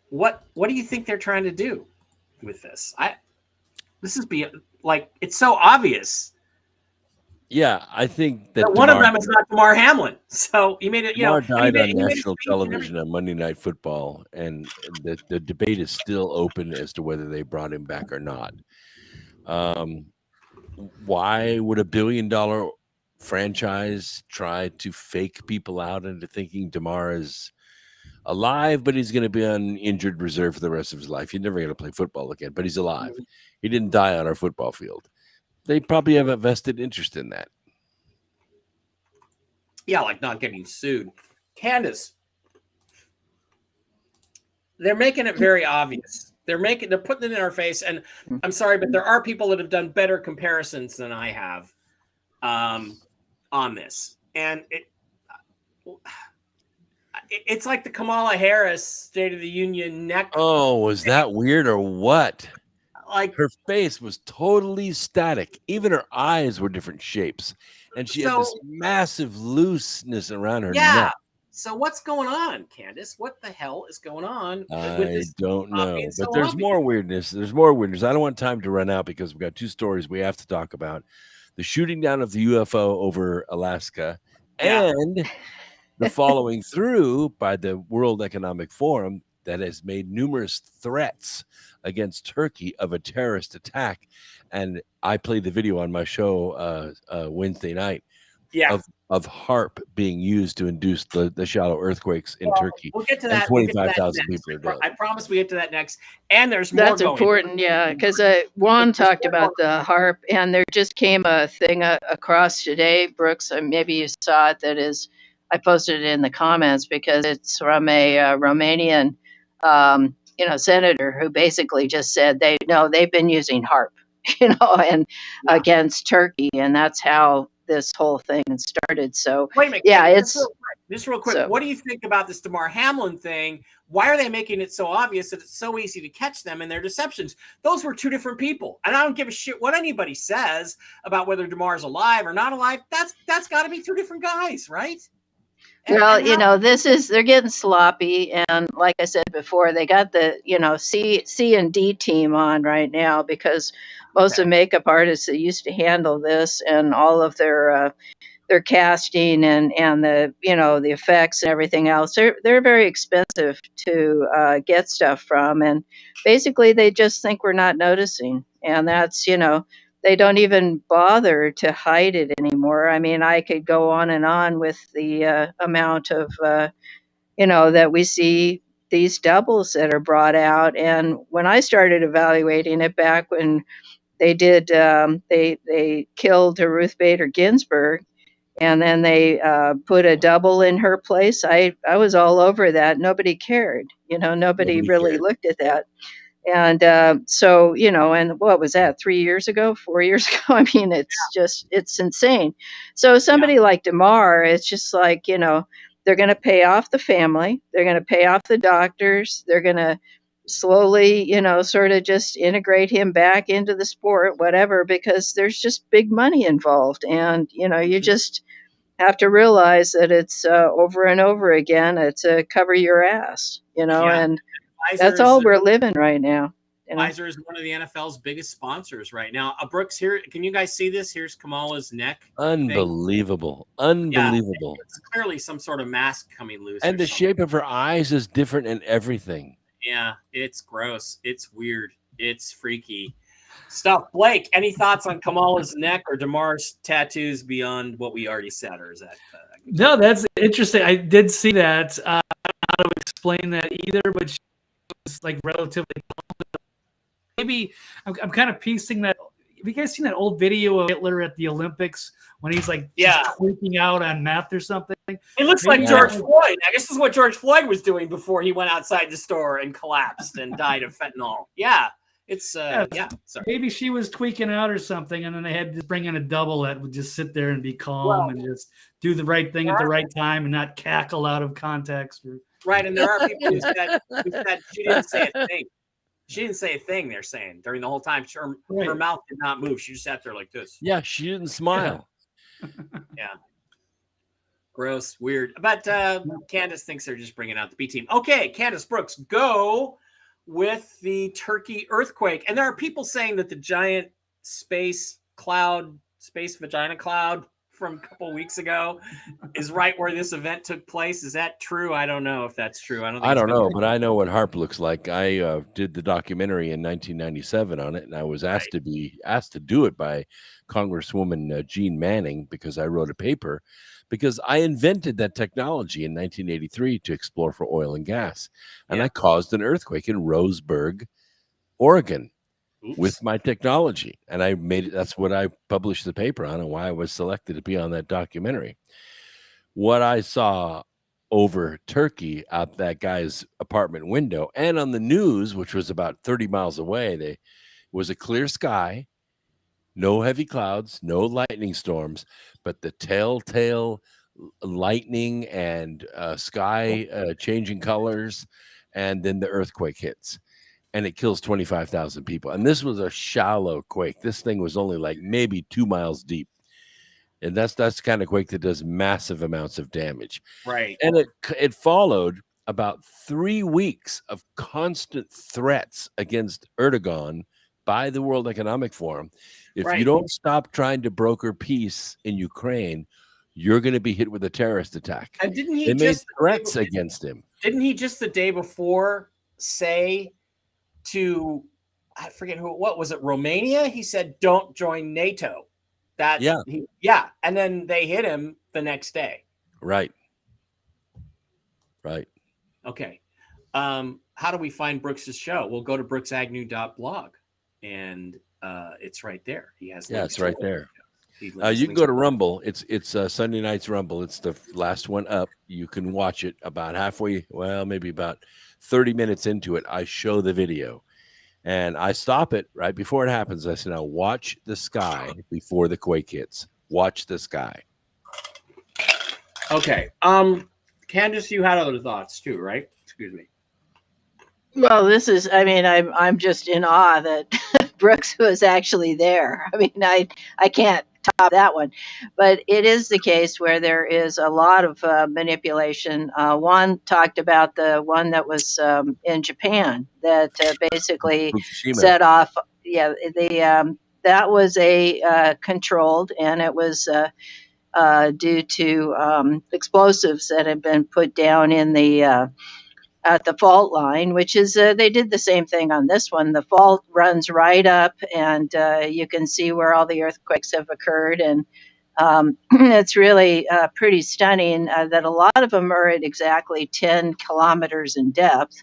what do you think they're trying to do with this? It's so obvious. Yeah, I think that one of them is not Damar Hamlin. So he made it. Damar died on national television on Monday Night Football, and the debate is still open as to whether they brought him back or not. Why would $1 billion franchise try to fake people out into thinking Damar is alive, but he's going to be on injured reserve for the rest of his life? He's never going to play football again, but he's alive. He didn't die on our football field. They probably have a vested interest in that. Yeah, like not getting sued. Candace, they're making it very obvious. They're putting it in our face. And I'm sorry, but there are people that have done better comparisons than I have on this. And it's like the Kamala Harris State of the Union neck. Oh, was that weird or what? Like her face was totally static. Even her eyes were different shapes. And she had this massive looseness around her neck. So what's going on, Candace? What the hell is going on with this? I don't know. But there's more weirdness. There's more weirdness. I don't want time to run out because we've got two stories we have to talk about. The shooting down of the UFO over Alaska and the following through by the World Economic Forum that has made numerous threats against Turkey of a terrorist attack. And I played the video on my show Wednesday night of HARP being used to induce the shallow earthquakes in Turkey. We'll get to that. 25,000 people are dead. I promise we get to that next. And there's more. That's important, yeah, because Juan talked about the HARP, and there just came a thing across today, Brooks, maybe you saw it, that is, I posted it in the comments because it's from a Romanian senator who basically just said they've been using HARP, and against Turkey, and that's how this whole thing started. So wait a minute, yeah, just real quick. So, what do you think about this Damar Hamlin thing? Why are they making it so obvious that it's so easy to catch them in their deceptions? Those were two different people, and I don't give a shit what anybody says about whether Damar's alive or not alive. That's got to be two different guys, right? Well, they're getting sloppy, and like I said before, they got the C and D team on right now because most of the makeup artists that used to handle this and all of their casting and the the effects and everything else, they're very expensive to get stuff from, and basically they just think we're not noticing, and that's they don't even bother to hide it anymore. I mean, I could go on with the amount of, that we see these doubles that are brought out. And when I started evaluating it back when they did, they killed Ruth Bader Ginsburg, and then they put a double in her place. I was all over that. Nobody cared. Nobody really cared. Looked at that. And so, and what was that, 3 years ago, 4 years ago? I mean, it's insane. So somebody like Damar, it's just like, they're going to pay off the family. They're going to pay off the doctors. They're going to slowly, sort of just integrate him back into the sport, whatever, because there's just big money involved. And, you just have to realize that it's over and over again. It's a cover your ass, and that's all we're living right now. Pfizer is one of the NFL's biggest sponsors right now. Brooks, here, can you guys see this? Here's Kamala's neck. Unbelievable. Unbelievable. Yeah, it's clearly some sort of mask coming loose. And the shape of her eyes is different in everything. Yeah, it's gross. It's weird. It's freaky stuff. Blake, any thoughts on Kamala's neck or Damar's tattoos beyond what we already said? Or is that... No, that's interesting. I did see that. I don't know how to explain that either, but she was like relatively... Maybe I'm kind of piecing that, you guys seen that old video of Hitler at the Olympics when he's like Yeah. just tweaking out on meth or something? It looks Maybe like that George was- Floyd. I guess this is what George Floyd was doing before he went outside the store and collapsed and died of fentanyl. Yeah. It's Sorry. Maybe she was tweaking out or something, and then they had to bring in a double that would just sit there and be calm and just do the right thing at the right time and not cackle out of context. Right, and there are people who said she didn't say a thing. She didn't say a thing, they're saying, during the whole time. Her mouth did not move. She just sat there like this. Yeah, she didn't smile. Yeah. Gross, weird. But Candace thinks they're just bringing out the B team. Okay, Candace Brooks, go with the Turkey earthquake. And there are people saying that the giant space vagina cloud from a couple weeks ago is right where this event took place. Is that true? I don't know if that's true. I don't know, but I know what HAARP looks like. I did the documentary in 1997 on it, and I was asked to do it by Congresswoman Jean Manning because I wrote a paper because I invented that technology in 1983 to explore for oil and gas, and I caused an earthquake in Roseburg, Oregon. Oops. With my technology, and I made it. That's what I published the paper on, and why I was selected to be on that documentary. What I saw over Turkey out that guy's apartment window, and on the news, which was about 30 miles away, was a clear sky, no heavy clouds, no lightning storms, but the telltale lightning and sky changing colors, and then the earthquake hits. And it kills 25,000 people. And this was a shallow quake. This thing was only like maybe 2 miles deep. And that's the kind of quake that does massive amounts of damage. Right. And it followed about 3 weeks of constant threats against Erdogan by the World Economic Forum. If you don't stop trying to broker peace in Ukraine, you're going to be hit with a terrorist attack. And didn't he they made threats against him? Didn't he just the day before say to, I forget what was it, Romania? He said, don't join NATO. And then they hit him the next day. Right. Okay. How do we find Brooks's show? We'll go to brooksagnew.blog, and it's right there. He has it's right there. You can go to Rumble. It's Sunday night's Rumble. It's the last one up. You can watch it about halfway, maybe about 30 minutes into it. I show the video, and I stop it right before it happens. I say, now watch the sky before the quake hits. Watch the sky. Okay. Candace, you had other thoughts too, right? Excuse me. Well, I'm just in awe that Brooks was actually there. I mean, I can't top that one, but it is the case where there is a lot of manipulation. One talked about the one that was in Japan that basically set off. Yeah, that was a controlled, and it was due to explosives that had been put down in the at the fault line, which is they did the same thing on this one. The fault runs right up, and you can see where all the earthquakes have occurred, and it's really pretty stunning that a lot of them are at exactly 10 kilometers in depth,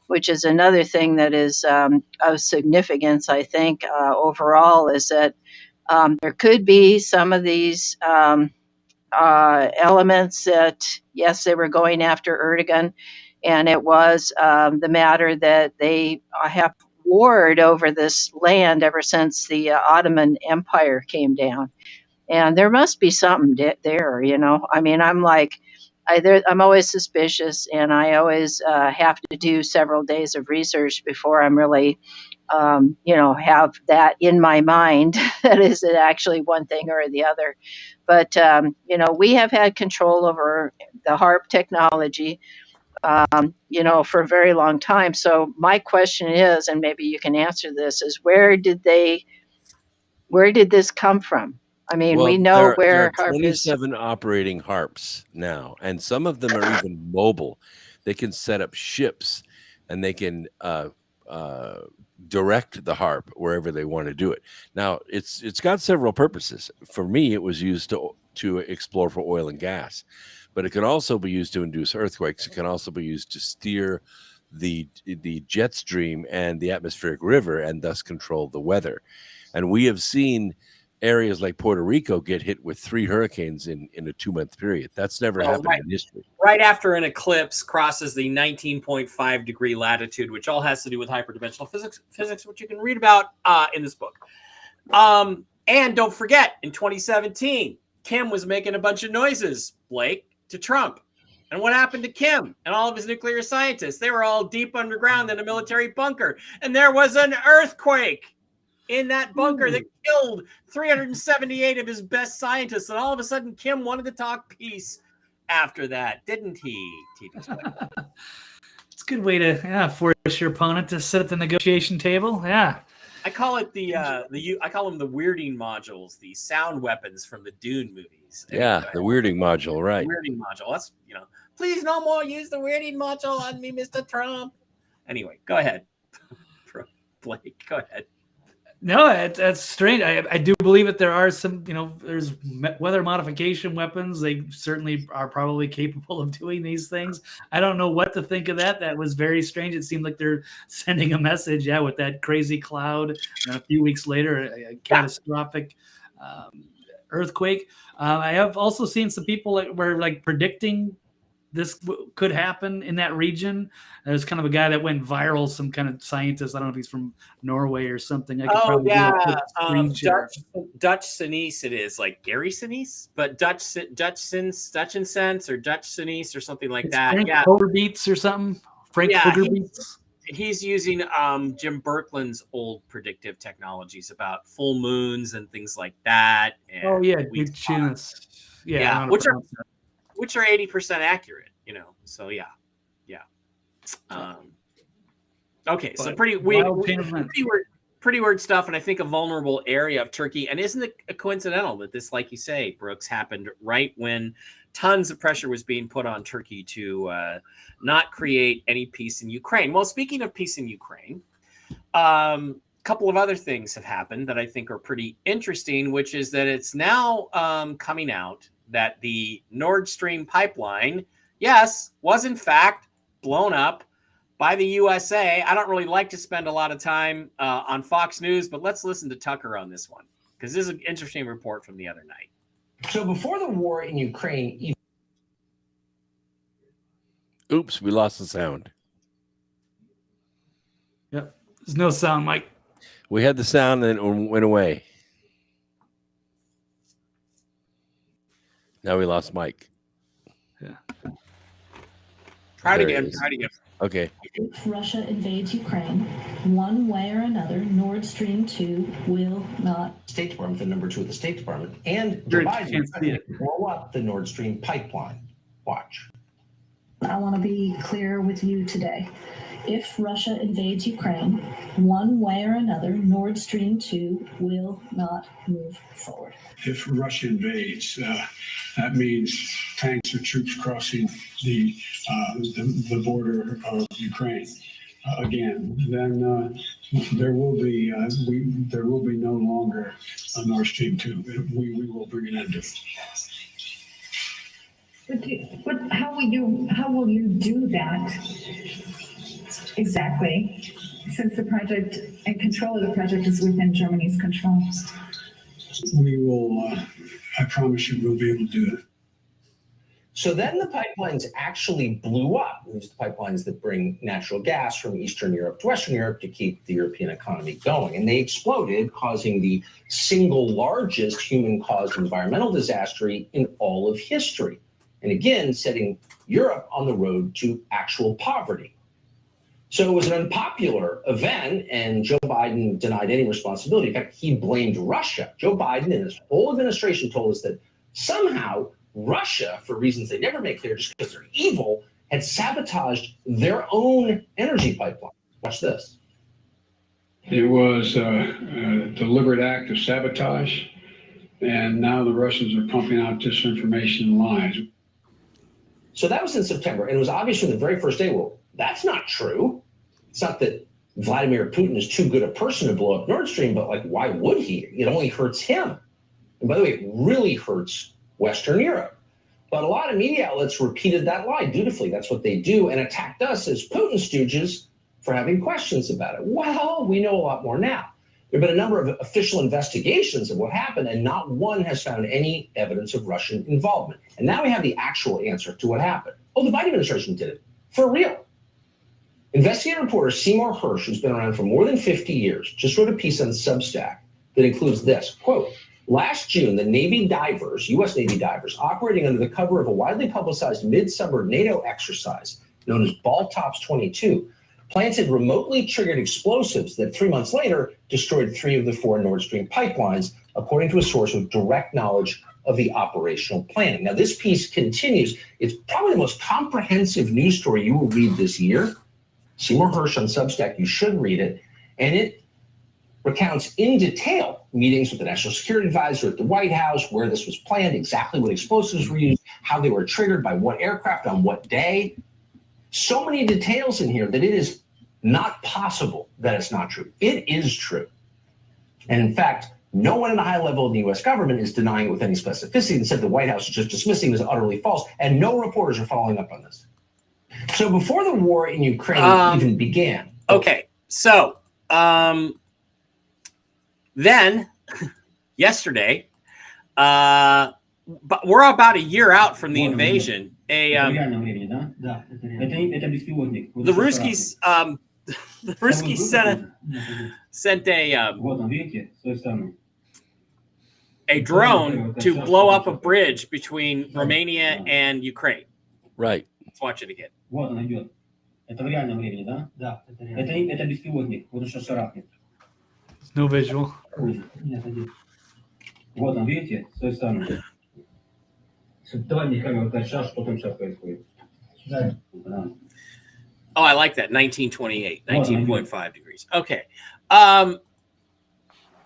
which is another thing that is of significance, I think, overall, is that there could be some of these elements that, yes, they were going after Erdogan, and it was the matter that they have warred over this land ever since the Ottoman Empire came down. And there must be something there, you know. I mean, I'm always suspicious, and I always have to do several days of research before I'm really, have that in my mind. That is it actually one thing or the other. But, we have had control over the HAARP technology, for a very long time. So my question is, and maybe you can answer this, is where did this come from? I mean, we know where there are HAARP is. 27 operating HAARPs now, and some of them are even mobile. They can set up ships, and they can direct the HAARP wherever they want to do it. Now, it's got several purposes. For me, it was used to explore for oil and gas, but it can also be used to induce earthquakes. It can also be used to steer the jet stream and the atmospheric river, and thus control the weather. And we have seen areas like Puerto Rico get hit with 3 hurricanes in a 2-month period. That's never happened in history. Right after an eclipse crosses the 19.5 degree latitude, which all has to do with hyperdimensional physics, which you can read about in this book. And don't forget, in 2017, Kim was making a bunch of noises, Blake, to Trump. And what happened to Kim and all of his nuclear scientists? They were all deep underground in a military bunker. And there was an earthquake in that bunker that killed 378 of his best scientists. And all of a sudden, Kim wanted to talk peace after that, didn't he? It's a good way to force your opponent to sit at the negotiation table. Yeah. I call it I call them the weirding modules, the sound weapons from the Dune movies. Yeah, the weirding module, right? Weirding module. That's, please no more use the weirding module on me, Mr. Trump. Anyway, go ahead. Blake, go ahead. No, that's strange. I do believe that there are some, there's weather modification weapons. They certainly are probably capable of doing these things. I don't know what to think of that. That was very strange. It seemed like they're sending a message, with that crazy cloud. And a few weeks later, a catastrophic earthquake. I have also seen some people that were predicting this could happen in that region. There's kind of a guy that went viral, some kind of scientist. I don't know if he's from Norway or something. I could probably Dutch Sinise it is, like Gary Sinise, but Dutch and Sense or Dutch Sinise or something like that. Frank Hogerbeats or something. Frank Hogerbeats. He's using Jim Birkeland's old predictive technologies about full moons and things like that. And which are 80% accurate, So okay, so pretty weird stuff, and I think a vulnerable area of Turkey. And isn't it coincidental that this, like you say, Brooks, happened right when tons of pressure was being put on Turkey to not create any peace in Ukraine? Well, speaking of peace in Ukraine, a couple of other things have happened that I think are pretty interesting, which is that it's now coming out that the Nord Stream pipeline, was in fact blown up by the USA. I don't really like to spend a lot of time on Fox News, but let's listen to Tucker on this one, because this is an interesting report from the other night. So before the war in Ukraine... Oops, we lost the sound. Yep, there's no sound, Mike. We had the sound and it went away. Now we lost Mike. Yeah. Try it again. Okay. If Russia invades Ukraine, one way or another, Nord Stream 2 will not. State Department, the number 2 of the State Department, and Joe Biden blow up the Nord Stream pipeline. Watch. I want to be clear with you today. If Russia invades Ukraine, one way or another, Nord Stream 2 will not move forward. If Russia invades, that means tanks or troops crossing the border of Ukraine again. Then there will be no longer a Nord Stream 2. We will bring an end to it. But how will you do that exactly, since the project and control of the project is within Germany's control? We will, I promise you, we'll be able to do that. So then the pipelines actually blew up. These are the pipelines that bring natural gas from Eastern Europe to Western Europe to keep the European economy going. And they exploded, causing the single largest human-caused environmental disaster in all of history. And again, setting Europe on the road to actual poverty. So it was an unpopular event, and Joe Biden denied any responsibility. In fact, he blamed Russia. Joe Biden and his whole administration told us that somehow Russia, for reasons they never make clear, just because they're evil, had sabotaged their own energy pipeline. Watch this. It was a deliberate act of sabotage, and now the Russians are pumping out disinformation and lies. So that was in September, and it was obvious from the very first day, well, that's not true. It's not that Vladimir Putin is too good a person to blow up Nord Stream, but why would he? It only hurts him. And by the way, it really hurts Western Europe. But a lot of media outlets repeated that lie dutifully. That's what they do, and attacked us as Putin stooges for having questions about it. Well, we know a lot more now. There have been a number of official investigations of what happened, and not one has found any evidence of Russian involvement. And now we have the actual answer to what happened. Oh, the Biden administration did it. For real. Investigative reporter Seymour Hersh, who's been around for more than 50 years, just wrote a piece on Substack that includes this, quote, last June, the Navy divers, U.S. Navy divers, operating under the cover of a widely publicized midsummer NATO exercise known as Baltops 22, planted remotely triggered explosives that 3 months later destroyed 3 of the 4 Nord Stream pipelines, according to a source with direct knowledge of the operational planning. Now, this piece continues. It's probably the most comprehensive news story you will read this year. Seymour Hersh on Substack, you should read it. And it recounts in detail meetings with the National Security Advisor at the White House, where this was planned, exactly what explosives were used, how they were triggered, by what aircraft, on what day. So many details in here that it is not possible that it's not true. It is true. And in fact, no one at a high level in the U.S. government is denying it with any specificity and said the White House is just dismissing it as utterly false, and no reporters are following up on this. So before the war in Ukraine even began. Okay, so then yesterday, but we're about a year out from the invasion. The Ruskies sent a drone to blow up a bridge between Romania and Ukraine. Right. Let's watch it again. No visual. Oh, I like that. 1928, 19.5 degrees. Okay.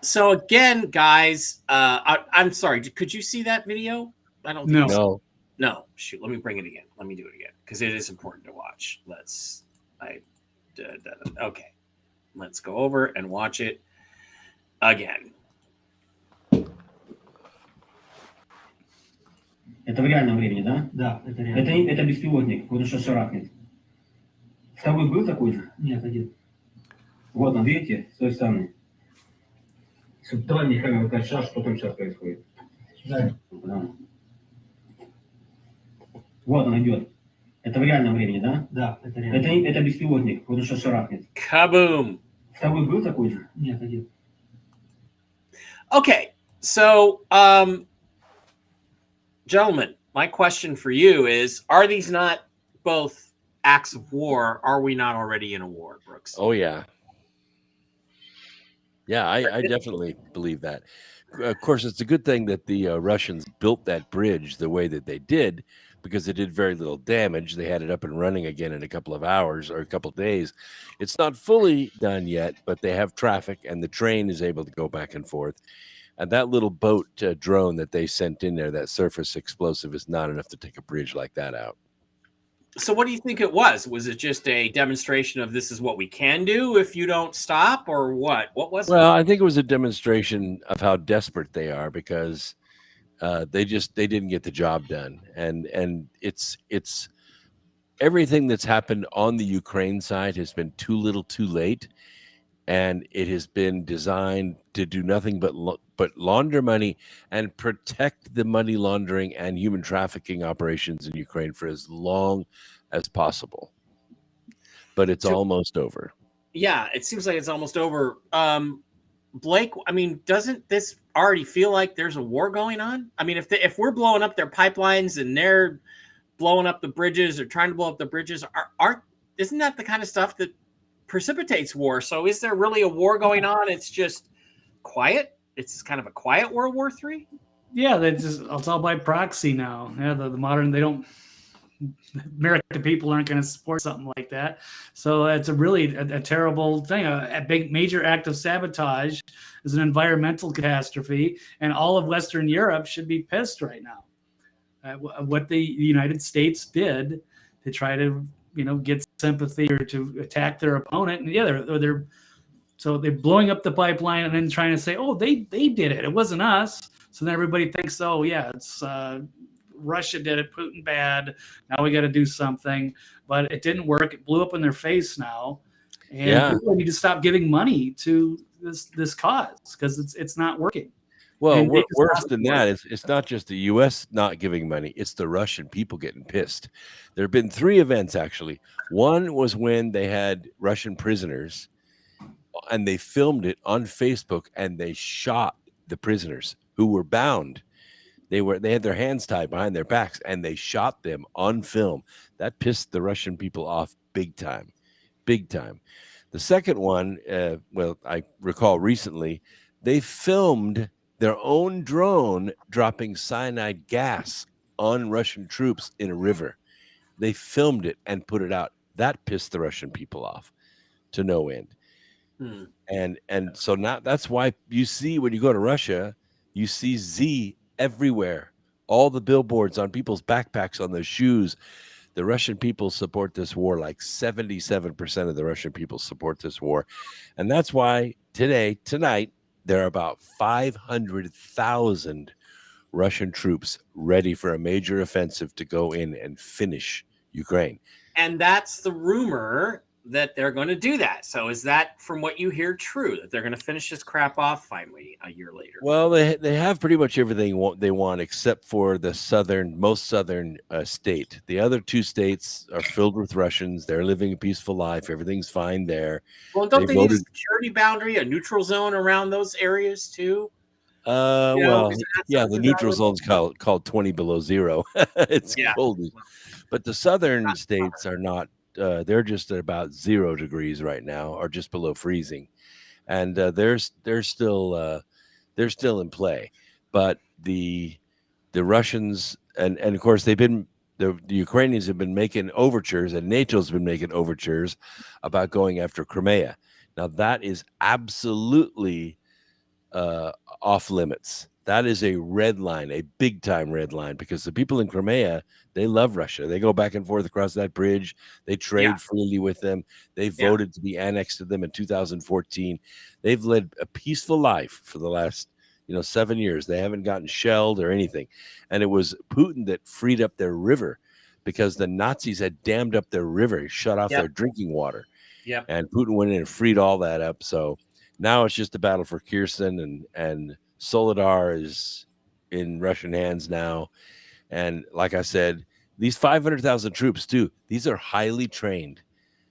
So again, guys, I'm sorry. Could you see that video? I don't think No. No. Shoot. Let me bring it again. Let me do it again because it is important to watch. Okay. Let's go over and watch it again. Это в реальном времени, да? Да, это реально. Это беспилотник, вот он сейчас шарахнет. Второй был такой же? Нет, один. Вот он, видите, с той стороны. Давай мне камеру дать шар, что там сейчас происходит. Да. Вот он идет. Это в реальном времени, да? Да, это реально. Это беспилотник, вот он сейчас шарахнет. Kaboom. Второй был такой же? Нет, один. Okay, so gentlemen, my question for you is, are these not both acts of war? Are we not already in a war, Brooks? Oh, yeah. Yeah, I definitely believe that. Of course, it's a good thing that the Russians built that bridge the way that they did, because it did very little damage. They had it up and running again in a couple of hours or a couple of days. It's not fully done yet, but they have traffic and the train is able to go back and forth. And that little boat drone that they sent in there, that surface explosive, is not enough to take a bridge like that out. So what do you think it was? Was it just a demonstration of this is what we can do if you don't stop, or what? What was it? Well, I think it was a demonstration of how desperate they are, because they didn't get the job done. And it's everything that's happened on the Ukraine side has been too little too late. And it has been designed to do nothing but launder money and protect the money laundering and human trafficking operations in Ukraine for as long as possible. But it's almost over. Yeah, it seems like it's almost over. Blake, I mean, doesn't this already feel like there's a war going on? I mean, if we're blowing up their pipelines and they're blowing up the bridges or trying to blow up the bridges, isn't that the kind of stuff that precipitates war? So is there really a war going on? It's just quiet. It's kind of a quiet World War III. Yeah, it's all by proxy now. Yeah, the modern, American people aren't going to support something like that. So it's a terrible thing. A big major act of sabotage is an environmental catastrophe, and all of Western Europe should be pissed right now. What the United States did to try to get sympathy or to attack their opponent. And yeah, they're blowing up the pipeline and then trying to say, oh, they did it. It wasn't us. So then everybody thinks, oh yeah, it's Russia did it, Putin bad. Now we got to do something. But it didn't work. It blew up in their face now. And people need to stop giving money to this cause because it's not working. Well, And they just worse lost than the war. that, it's not just the U.S. not giving money; it's the Russian people getting pissed. There have been 3 events actually. One was when they had Russian prisoners, and they filmed it on Facebook, and they shot the prisoners who were bound. They had their hands tied behind their backs, and they shot them on film. That pissed the Russian people off big time, big time. The second one, well, I recall recently, they filmed their own drone dropping cyanide gas on Russian troops in a river. They filmed it and put it out. That pissed the Russian people off to no end. And so now that's why you see when you go to Russia, you see Z everywhere. All the billboards on people's backpacks, on their shoes. The Russian people support this war. Like 77% of the Russian people support this war. And that's why tonight, there are about 500,000 Russian troops ready for a major offensive to go in and finish Ukraine. And that's the rumor that they're going to do that. So is that, from what you hear, true that they're going to finish this crap off finally a year later? Well, they have pretty much everything they want except for the most southern state. The other 2 states are filled with Russians. They're living a peaceful life. Everything's fine there. Well, don't they need a security boundary, a neutral zone around those areas too? Well, yeah, the neutral zone's called 20 below zero. It's cold. But the southern states are not. They're just at about 0 degrees right now, or just below freezing, and they're still in play. But the Russians and of course the Ukrainians have been making overtures, and NATO's been making overtures about going after Crimea. Now that is absolutely off limits. That is a red line, a big time red line, because the people in Crimea, they love Russia. They go back and forth across that bridge. They trade freely with them. They voted to be annexed to them in 2014. They've led a peaceful life for the last 7 years. They haven't gotten shelled or anything. And it was Putin that freed up their river because the Nazis had dammed up their river, shut off their drinking water. And Putin went in and freed all that up. So now it's just a battle for Kherson, and Soledar is in Russian hands now. And like I said, these 500,000 troops too, these are highly trained,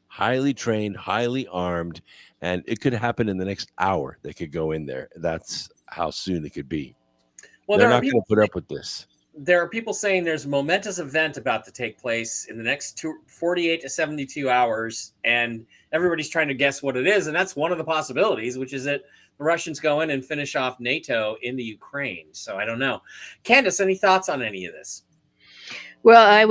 highly armed, and it could happen in the next hour. They could go in there. That's how soon it could be. Well, they're not going to put up with this. There are people saying there's a momentous event about to take place in the next 48 to 72 hours, and everybody's trying to guess what it is. And that's one of the possibilities, which is that the Russians go in and finish off NATO in the Ukraine. So I don't know. Candace, any thoughts on any of this? Well, I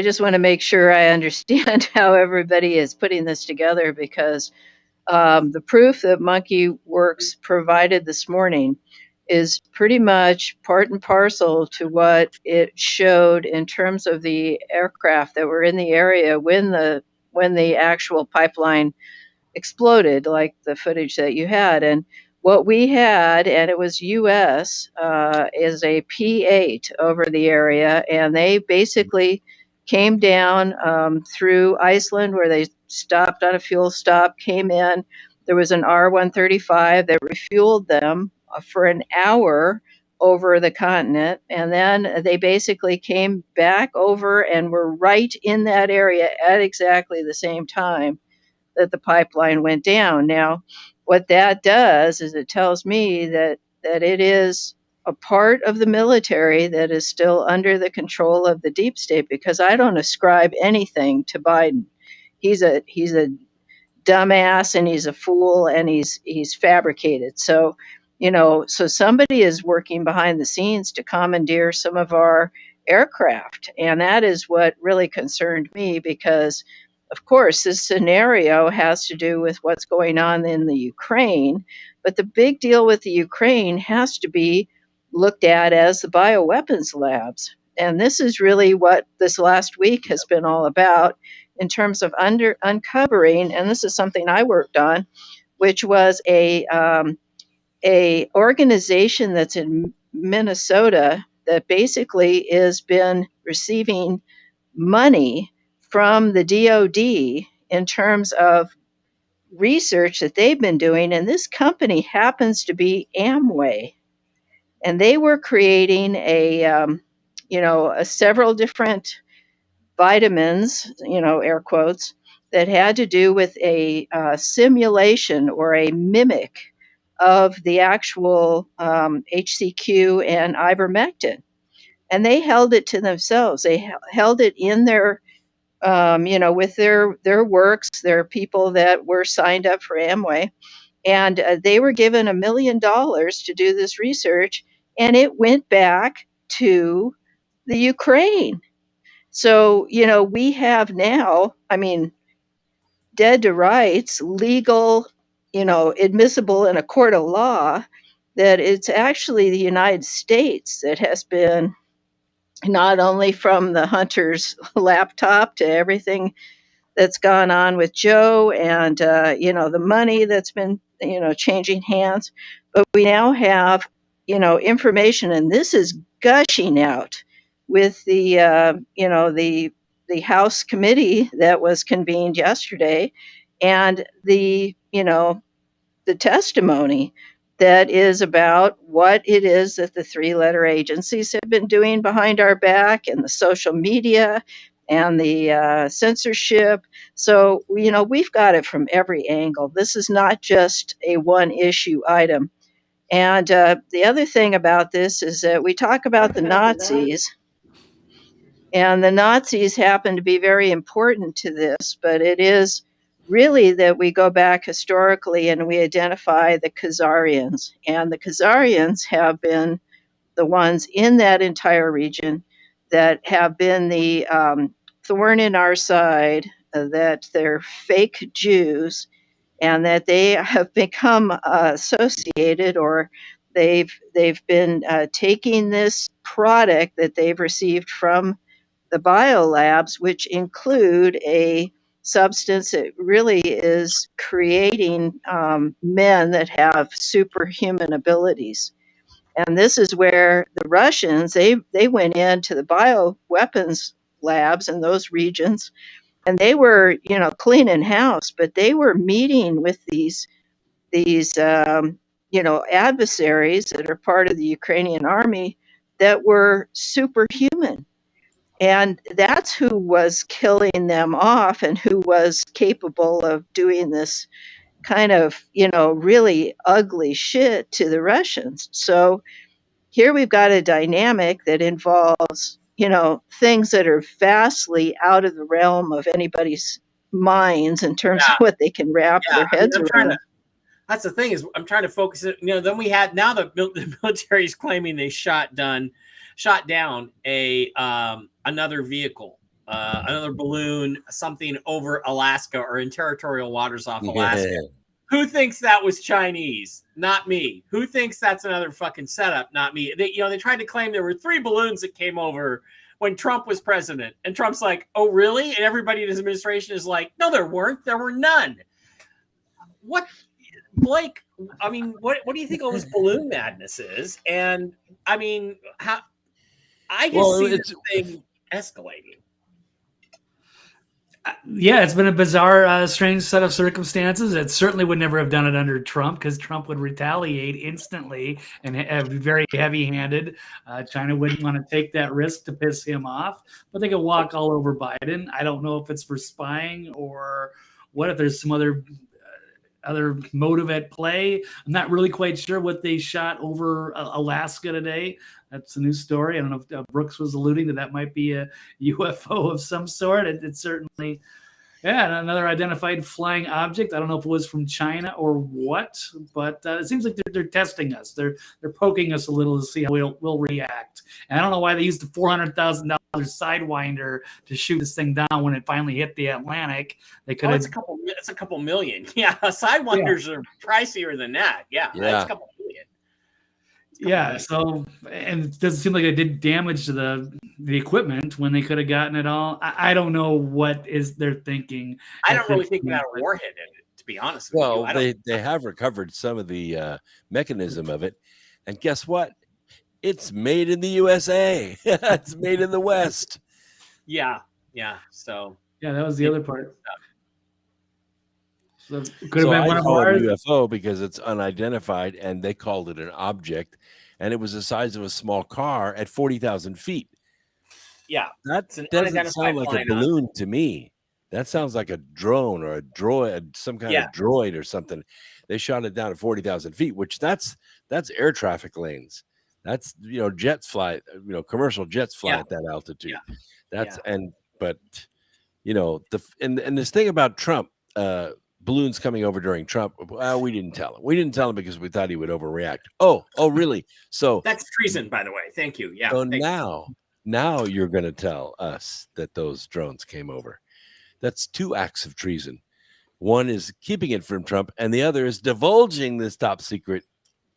just want to make sure I understand how everybody is putting this together, because the proof that Monkey Works provided this morning is pretty much part and parcel to what it showed in terms of the aircraft that were in the area when the actual pipeline exploded, like the footage that you had. And what we had, and it was U.S., is a P-8 over the area, and they basically came down through Iceland, where they stopped on a fuel stop, came in. There was an R-135 that refueled them for an hour over the continent, and then they basically came back over and were right in that area at exactly the same time that the pipeline went down. Now, what that does is it tells me that it is a part of the military that is still under the control of the deep state, because I don't ascribe anything to Biden. He's a dumbass, and he's a fool, and he's fabricated. So somebody is working behind the scenes to commandeer some of our aircraft. And that is what really concerned me, because of course, this scenario has to do with what's going on in the Ukraine, but the big deal with the Ukraine has to be looked at as the bioweapons labs. And this is really what this last week has been all about in terms of uncovering, and this is something I worked on, which was a organization that's in Minnesota that basically has been receiving money from the DOD in terms of research that they've been doing, and this company happens to be Amway, and they were creating several different vitamins, air quotes, that had to do with a simulation or a mimic of the actual HCQ and ivermectin. And they held it to themselves. They held it in their, with their works, their people that were signed up for Amway. And they were given $1 million to do this research, and it went back to the Ukraine. So, we have now, dead to rights, legal, admissible in a court of law, that it's actually the United States that has been, not only from the Hunter's laptop to everything that's gone on with Joe and, the money that's been, changing hands, but we now have, information, and this is gushing out with the, the House committee that was convened yesterday, and the testimony that is about what it is that the three-letter agencies have been doing behind our back, and the social media and the censorship. So, we've got it from every angle. This is not just a one-issue item. And the other thing about this is that we talk about the Nazis, and the Nazis happen to be very important to this, but it is really that we go back historically and we identify the Khazarians. And the Khazarians have been the ones in that entire region that have been the thorn in our side, that they're fake Jews, and that they have become associated, or they've been taking this product that they've received from the biolabs, which include a substance that really is creating men that have superhuman abilities. And this is where the Russians, they went into the bioweapons labs in those regions, and they were, cleaning house, but they were meeting with these adversaries that are part of the Ukrainian army that were superhuman. And that's who was killing them off and who was capable of doing this kind of, really ugly shit to the Russians. So here we've got a dynamic that involves, things that are vastly out of the realm of anybody's minds in terms of what they can wrap their heads around. That's the thing, is I'm trying to focus it. Then we had, now the military is claiming they shot down another vehicle, another balloon, something over Alaska or in territorial waters off Alaska. Yeah. Who thinks that was Chinese? Not me. Who thinks that's another fucking setup? Not me. They tried to claim there were 3 balloons that came over when Trump was president, and Trump's like, "Oh, really?" And everybody in his administration is like, "No, there weren't. There were none." What, Blake? I mean, what do you think all this balloon madness is? And I mean, how? I just see this thing escalating. Yeah, it's been a bizarre, strange set of circumstances. It certainly would never have done it under Trump, because Trump would retaliate instantly and be very heavy-handed. China wouldn't want to take that risk to piss him off, but they could walk all over Biden. I don't know if it's for spying or what, if there's some other motive at play. I'm not really quite sure what they shot over Alaska today. That's a new story. I don't know if Brooks was alluding that might be a UFO of some sort. It's certainly, another identified flying object. I don't know if it was from China or what, but it seems like they're testing us. They're poking us a little to see how we'll react. And I don't know why they used the $400,000 Sidewinder to shoot this thing down when it finally hit the Atlantic. They could. It's a couple million. Yeah, Sidewinders are pricier than that. Yeah, it's a couple million. Yeah, so, and it doesn't seem like it did damage to the equipment when they could have gotten it all. I don't know what is they're thinking. I don't really think we had a warhead in it, to be honest with you. Well, they have recovered some of the mechanism of it, and guess what? It's made in the USA. It's made in the West. Yeah. So that was the other part. So it could have So been I one of call it ours. a UFO because it's unidentified, and they called it an object, and it was the size of a small car at 40,000 feet. Yeah, That it's an doesn't unidentified sound like a flying balloon to me. That sounds like a drone or a droid, some kind Yeah. of droid or something. They shot it down at 40,000 feet, which that's air traffic lanes. That's, jets fly, commercial jets fly Yeah. at that altitude. Yeah. That's Yeah. but and this thing about Trump, balloons coming over during Trump. Well, we didn't tell him. We didn't tell him because we thought he would overreact. Oh, really? So That's treason, by the way. Thank you. Yeah. so thank you. now you're going to tell us that those drones came over. That's two acts of treason. One is keeping it from Trump, and the other is divulging this top secret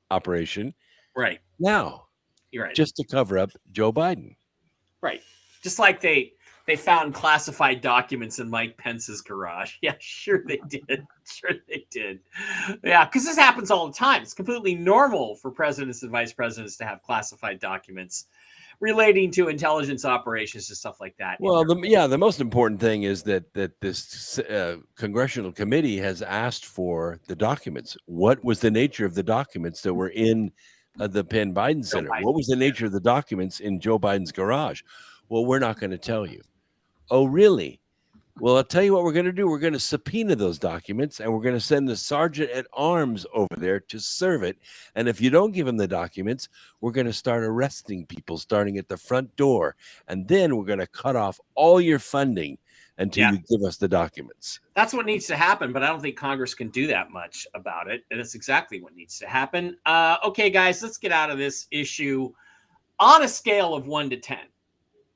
operation. Right. Now, You're right. just to cover up Joe Biden. Right. Just like they found classified documents in Mike Pence's garage. Yeah, sure they did. Sure they did. Yeah, because this happens all the time. It's completely normal for presidents and vice presidents to have classified documents relating to intelligence operations and stuff like that. Well, the most important thing is that this congressional committee has asked for the documents. What was the nature of the documents that were in the Penn Biden Center? What was the nature of the documents in Joe Biden's garage? Well, we're not going to tell you. Oh, really? Well, I'll tell you what we're going to do. We're going to subpoena those documents, and we're going to send the sergeant at arms over there to serve it. And if you don't give him the documents, we're going to start arresting people starting at the front door. And then we're going to cut off all your funding until you give us the documents. That's what needs to happen, but I don't think Congress can do that much about it. And it's exactly what needs to happen. Okay, guys, let's get out of this issue on a scale of 1 to 10.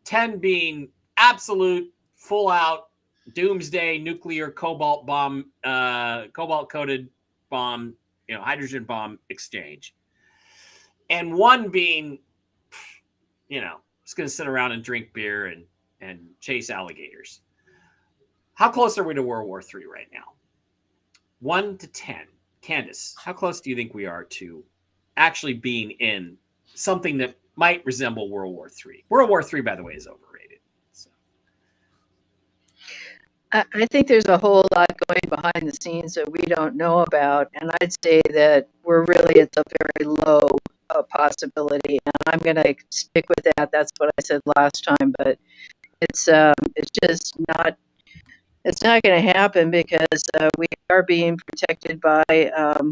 10 being absolute, full out, doomsday nuclear cobalt coated bomb, hydrogen bomb exchange. And 1 being, just going to sit around and drink beer and chase alligators. How close are we to World War III right now? 1 to 10. Candace, how close do you think we are to actually being in something that might resemble World War III? World War III, by the way, is overrated. I think there's a whole lot going behind the scenes that we don't know about, and I'd say that we're really at the very low possibility, and I'm going to stick with that. That's what I said last time, but it's just not. It's not going to happen because we are being protected by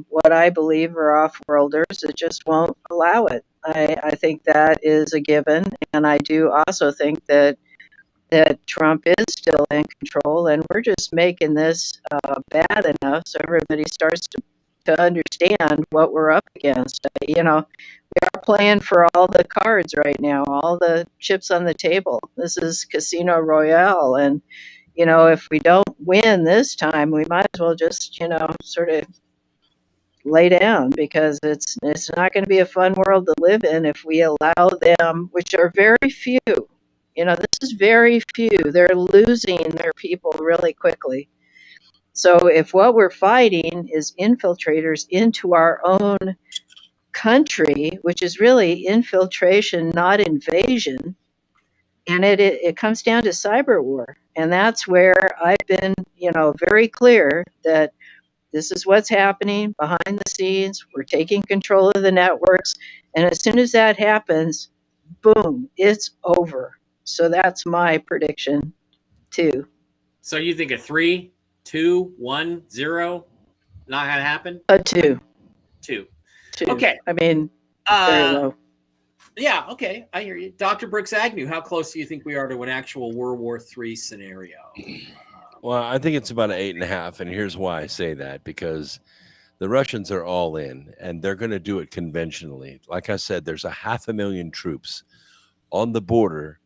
what I believe are off-worlders that just won't allow it. I think that is a given, and I do also think that Trump is still in control, and we're just making this bad enough so everybody starts to understand what we're up against. We are playing for all the cards right now, all the chips on the table. This is Casino Royale, and if we don't win this time, we might as well just sort of lay down, because it's not going to be a fun world to live in if we allow them, which are very few. This is very few. They're losing their people really quickly. So if what we're fighting is infiltrators into our own country, which is really infiltration, not invasion, and it comes down to cyber war. And that's where I've been, very clear that this is what's happening behind the scenes. We're taking control of the networks. And as soon as that happens, boom, it's over. So that's my prediction, too. So you think a 3, 2, 1, 0 not going to happen? A 2. 2. 2. Okay. I mean, very low. Yeah, okay. I hear you. Dr. Brooks Agnew, how close do you think we are to an actual World War III scenario? Well, I think it's about an 8.5. And here's why I say that, because the Russians are all in, and they're going to do it conventionally. Like I said, there's 500,000 troops on the border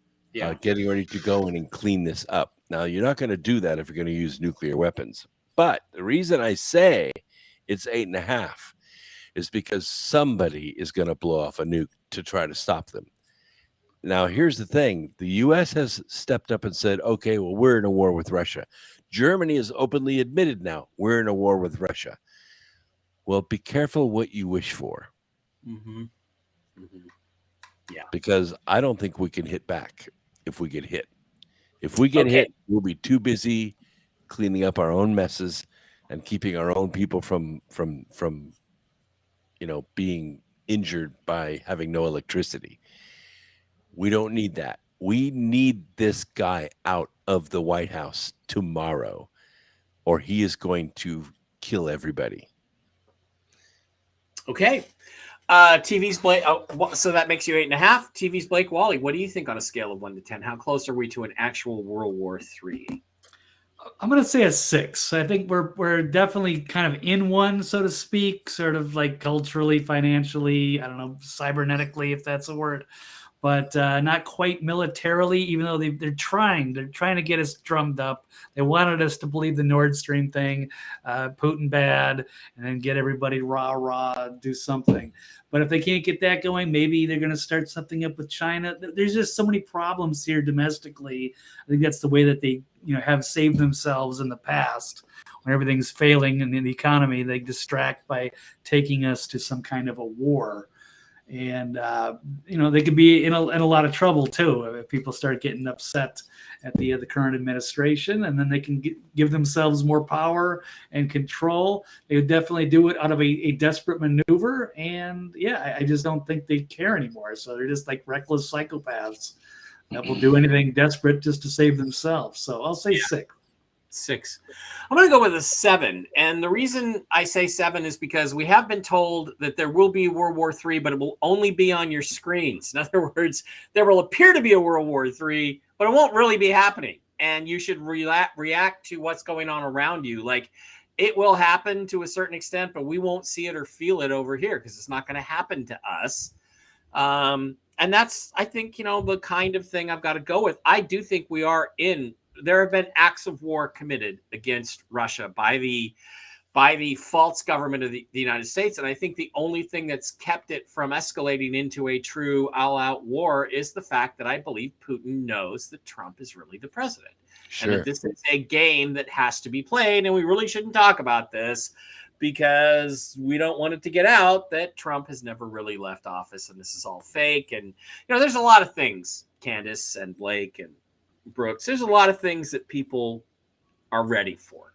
getting ready to go in and clean this up. Now, you're not going to do that if you're going to use nuclear weapons. But the reason I say it's 8.5 is because somebody is going to blow off a nuke to try to stop them. Now, here's the thing. The U.S. has stepped up and said, okay, well, we're in a war with Russia. Germany has openly admitted now we're in a war with Russia. Well, be careful what you wish for. Mm-hmm. Mm-hmm. Yeah. Because I don't think we can hit back if we get hit. If we get hit, we'll be too busy cleaning up our own messes and keeping our own people from being injured by having no electricity. We don't need that. We need this guy out of the White House tomorrow, or he is going to kill everybody. Okay. TV's Blake. So that makes you 8.5. TV's Blake Wally. What do you think on a scale of 1 to 10? How close are we to an actual World War III? I'm gonna say a 6. I think we're definitely kind of in one, so to speak, sort of like culturally, financially, I don't know, cybernetically, if that's a word, but not quite militarily. Even though they're trying to get us drummed up. They wanted us to believe the Nord Stream thing, Putin bad, and then get everybody rah, do something. But if they can't get that going, maybe they're going to start something up with China. There's just so many problems here domestically. I think that's the way that they have saved themselves in the past. When everything's failing in the economy, they distract by taking us to some kind of a war. And they could be in a lot of trouble too if people start getting upset at the current administration, and then they can give themselves more power and control. They would definitely do it out of a desperate maneuver, and I just don't think they care anymore. So they're just like reckless psychopaths that will do anything desperate just to save themselves. So I'll say 6. 6. I'm going to go with a 7. And the reason I say 7 is because we have been told that there will be World War III, but it will only be on your screens. In other words, there will appear to be a World War III, but it won't really be happening. And you should react to what's going on around you. Like, it will happen to a certain extent, but we won't see it or feel it over here because it's not going to happen to us. And that's, I think, the kind of thing I've got to go with. I do think we are in. There have been acts of war committed against Russia by the false government of the United States. And I think the only thing that's kept it from escalating into a true all-out war is the fact that I believe Putin knows that Trump is really the president. Sure. And that this is a game that has to be played. And we really shouldn't talk about this because we don't want it to get out that Trump has never really left office and this is all fake. And, there's a lot of things, Candace and Blake and Brooks, there's a lot of things that people are ready for.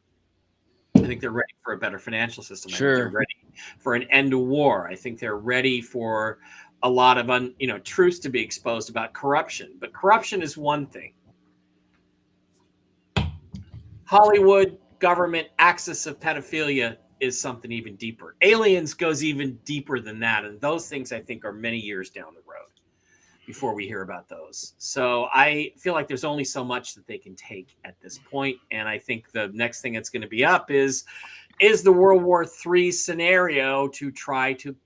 I think they're ready for a better financial system. Sure. I think they're ready for an end to war. I think they're ready for a lot of truths to be exposed about corruption. But corruption is one thing. Hollywood, government, axis of pedophilia is something even deeper. Aliens goes even deeper than that. And those things, I think, are many years down the road before we hear about those. So I feel like there's only so much that they can take at this point. And I think the next thing that's going to be up is the World War III scenario to try to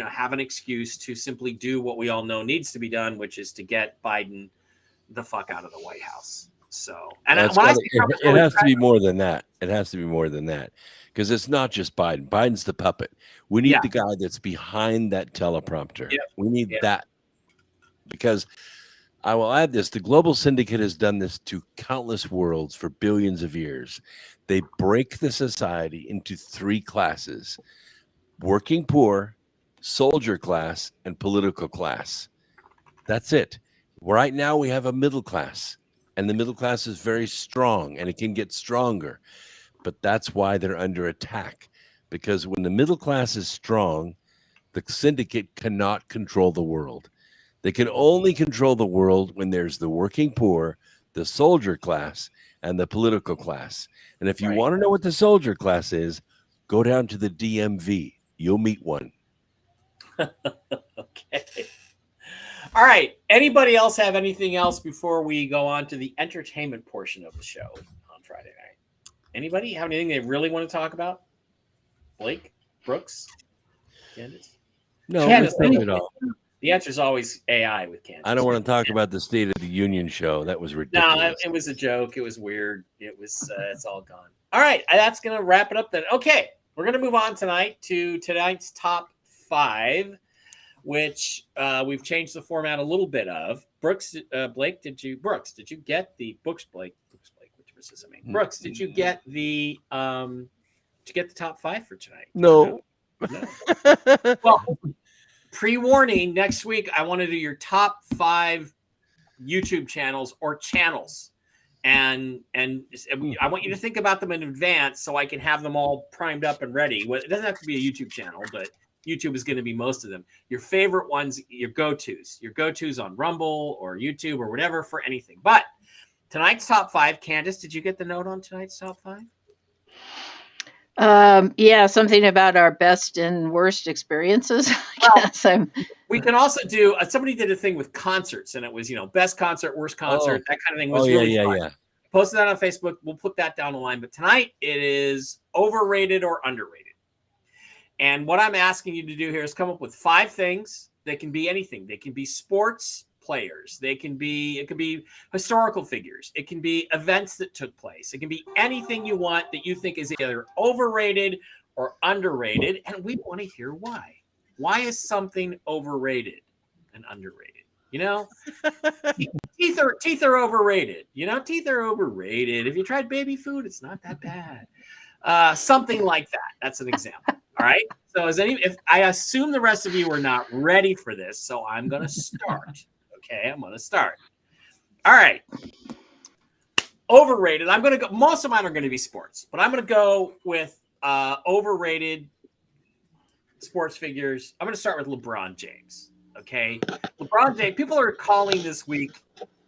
have an excuse to simply do what we all know needs to be done, which is to get Biden the fuck out of the White House. So, and it has to be more than that. It has to be more than that because it's not just Biden. Biden's the puppet. We need the guy that's behind that teleprompter. Yep. We need that. Because I will add this, the global syndicate has done this to countless worlds for billions of years. They break the society into 3 classes: working poor, soldier class, and political class. That's it. Right now we have a middle class, and the middle class is very strong, and it can get stronger. But that's why they're under attack. Because when the middle class is strong, the syndicate cannot control the world. They can only control the world when there's the working poor, the soldier class, and the political class. And if you want to know what the soldier class is, go down to the DMV. You'll meet one. Okay. All right. Anybody else have anything else before we go on to the entertainment portion of the show on Friday night? Anybody have anything they really want to talk about? Blake? Brooks? Candace? No, Candace, not at all. The answer is always AI with Candace. I don't want to talk about the State of the Union show. That was ridiculous. No, it was a joke. It was weird. It was. It's all gone. All right, that's going to wrap it up then. Okay, we're going to move on tonight to tonight's top 5, which we've changed the format a little bit of. Brooks, Blake, did you get the Brooks, Blake, which was I mean, Brooks, did you get the top 5 for tonight? No. Well. Pre-warning, next week, I want to do your top 5 YouTube channels or channels. And I want you to think about them in advance so I can have them all primed up and ready. Well, it doesn't have to be a YouTube channel, but YouTube is going to be most of them. Your favorite ones, your go-tos on Rumble or YouTube or whatever for anything. But tonight's top 5, Candace, did you get the note on tonight's top 5? Yeah, something about our best and worst experiences. We can also do. Somebody did a thing with concerts, and it was best concert, worst concert, that kind of thing. Was really fun. Posted that on Facebook. We'll put that down the line. But tonight it is overrated or underrated. And what I'm asking you to do here is come up with 5 things. They can be anything. They can be sports players. It can be historical figures. It can be events that took place. It can be anything you want that you think is either overrated or underrated. And we want to hear why. Why is something overrated and underrated? Teeth are overrated. Teeth are overrated. If you tried baby food, it's not that bad. Something like that. That's an example. All right. So if I assume the rest of you are not ready for this, so I'm going to start. Okay, I'm going to start. All right. Overrated. I'm going to go. Most of mine are going to be sports, but I'm going to go with overrated sports figures. I'm going to start with LeBron James. Okay. LeBron James. People are calling this week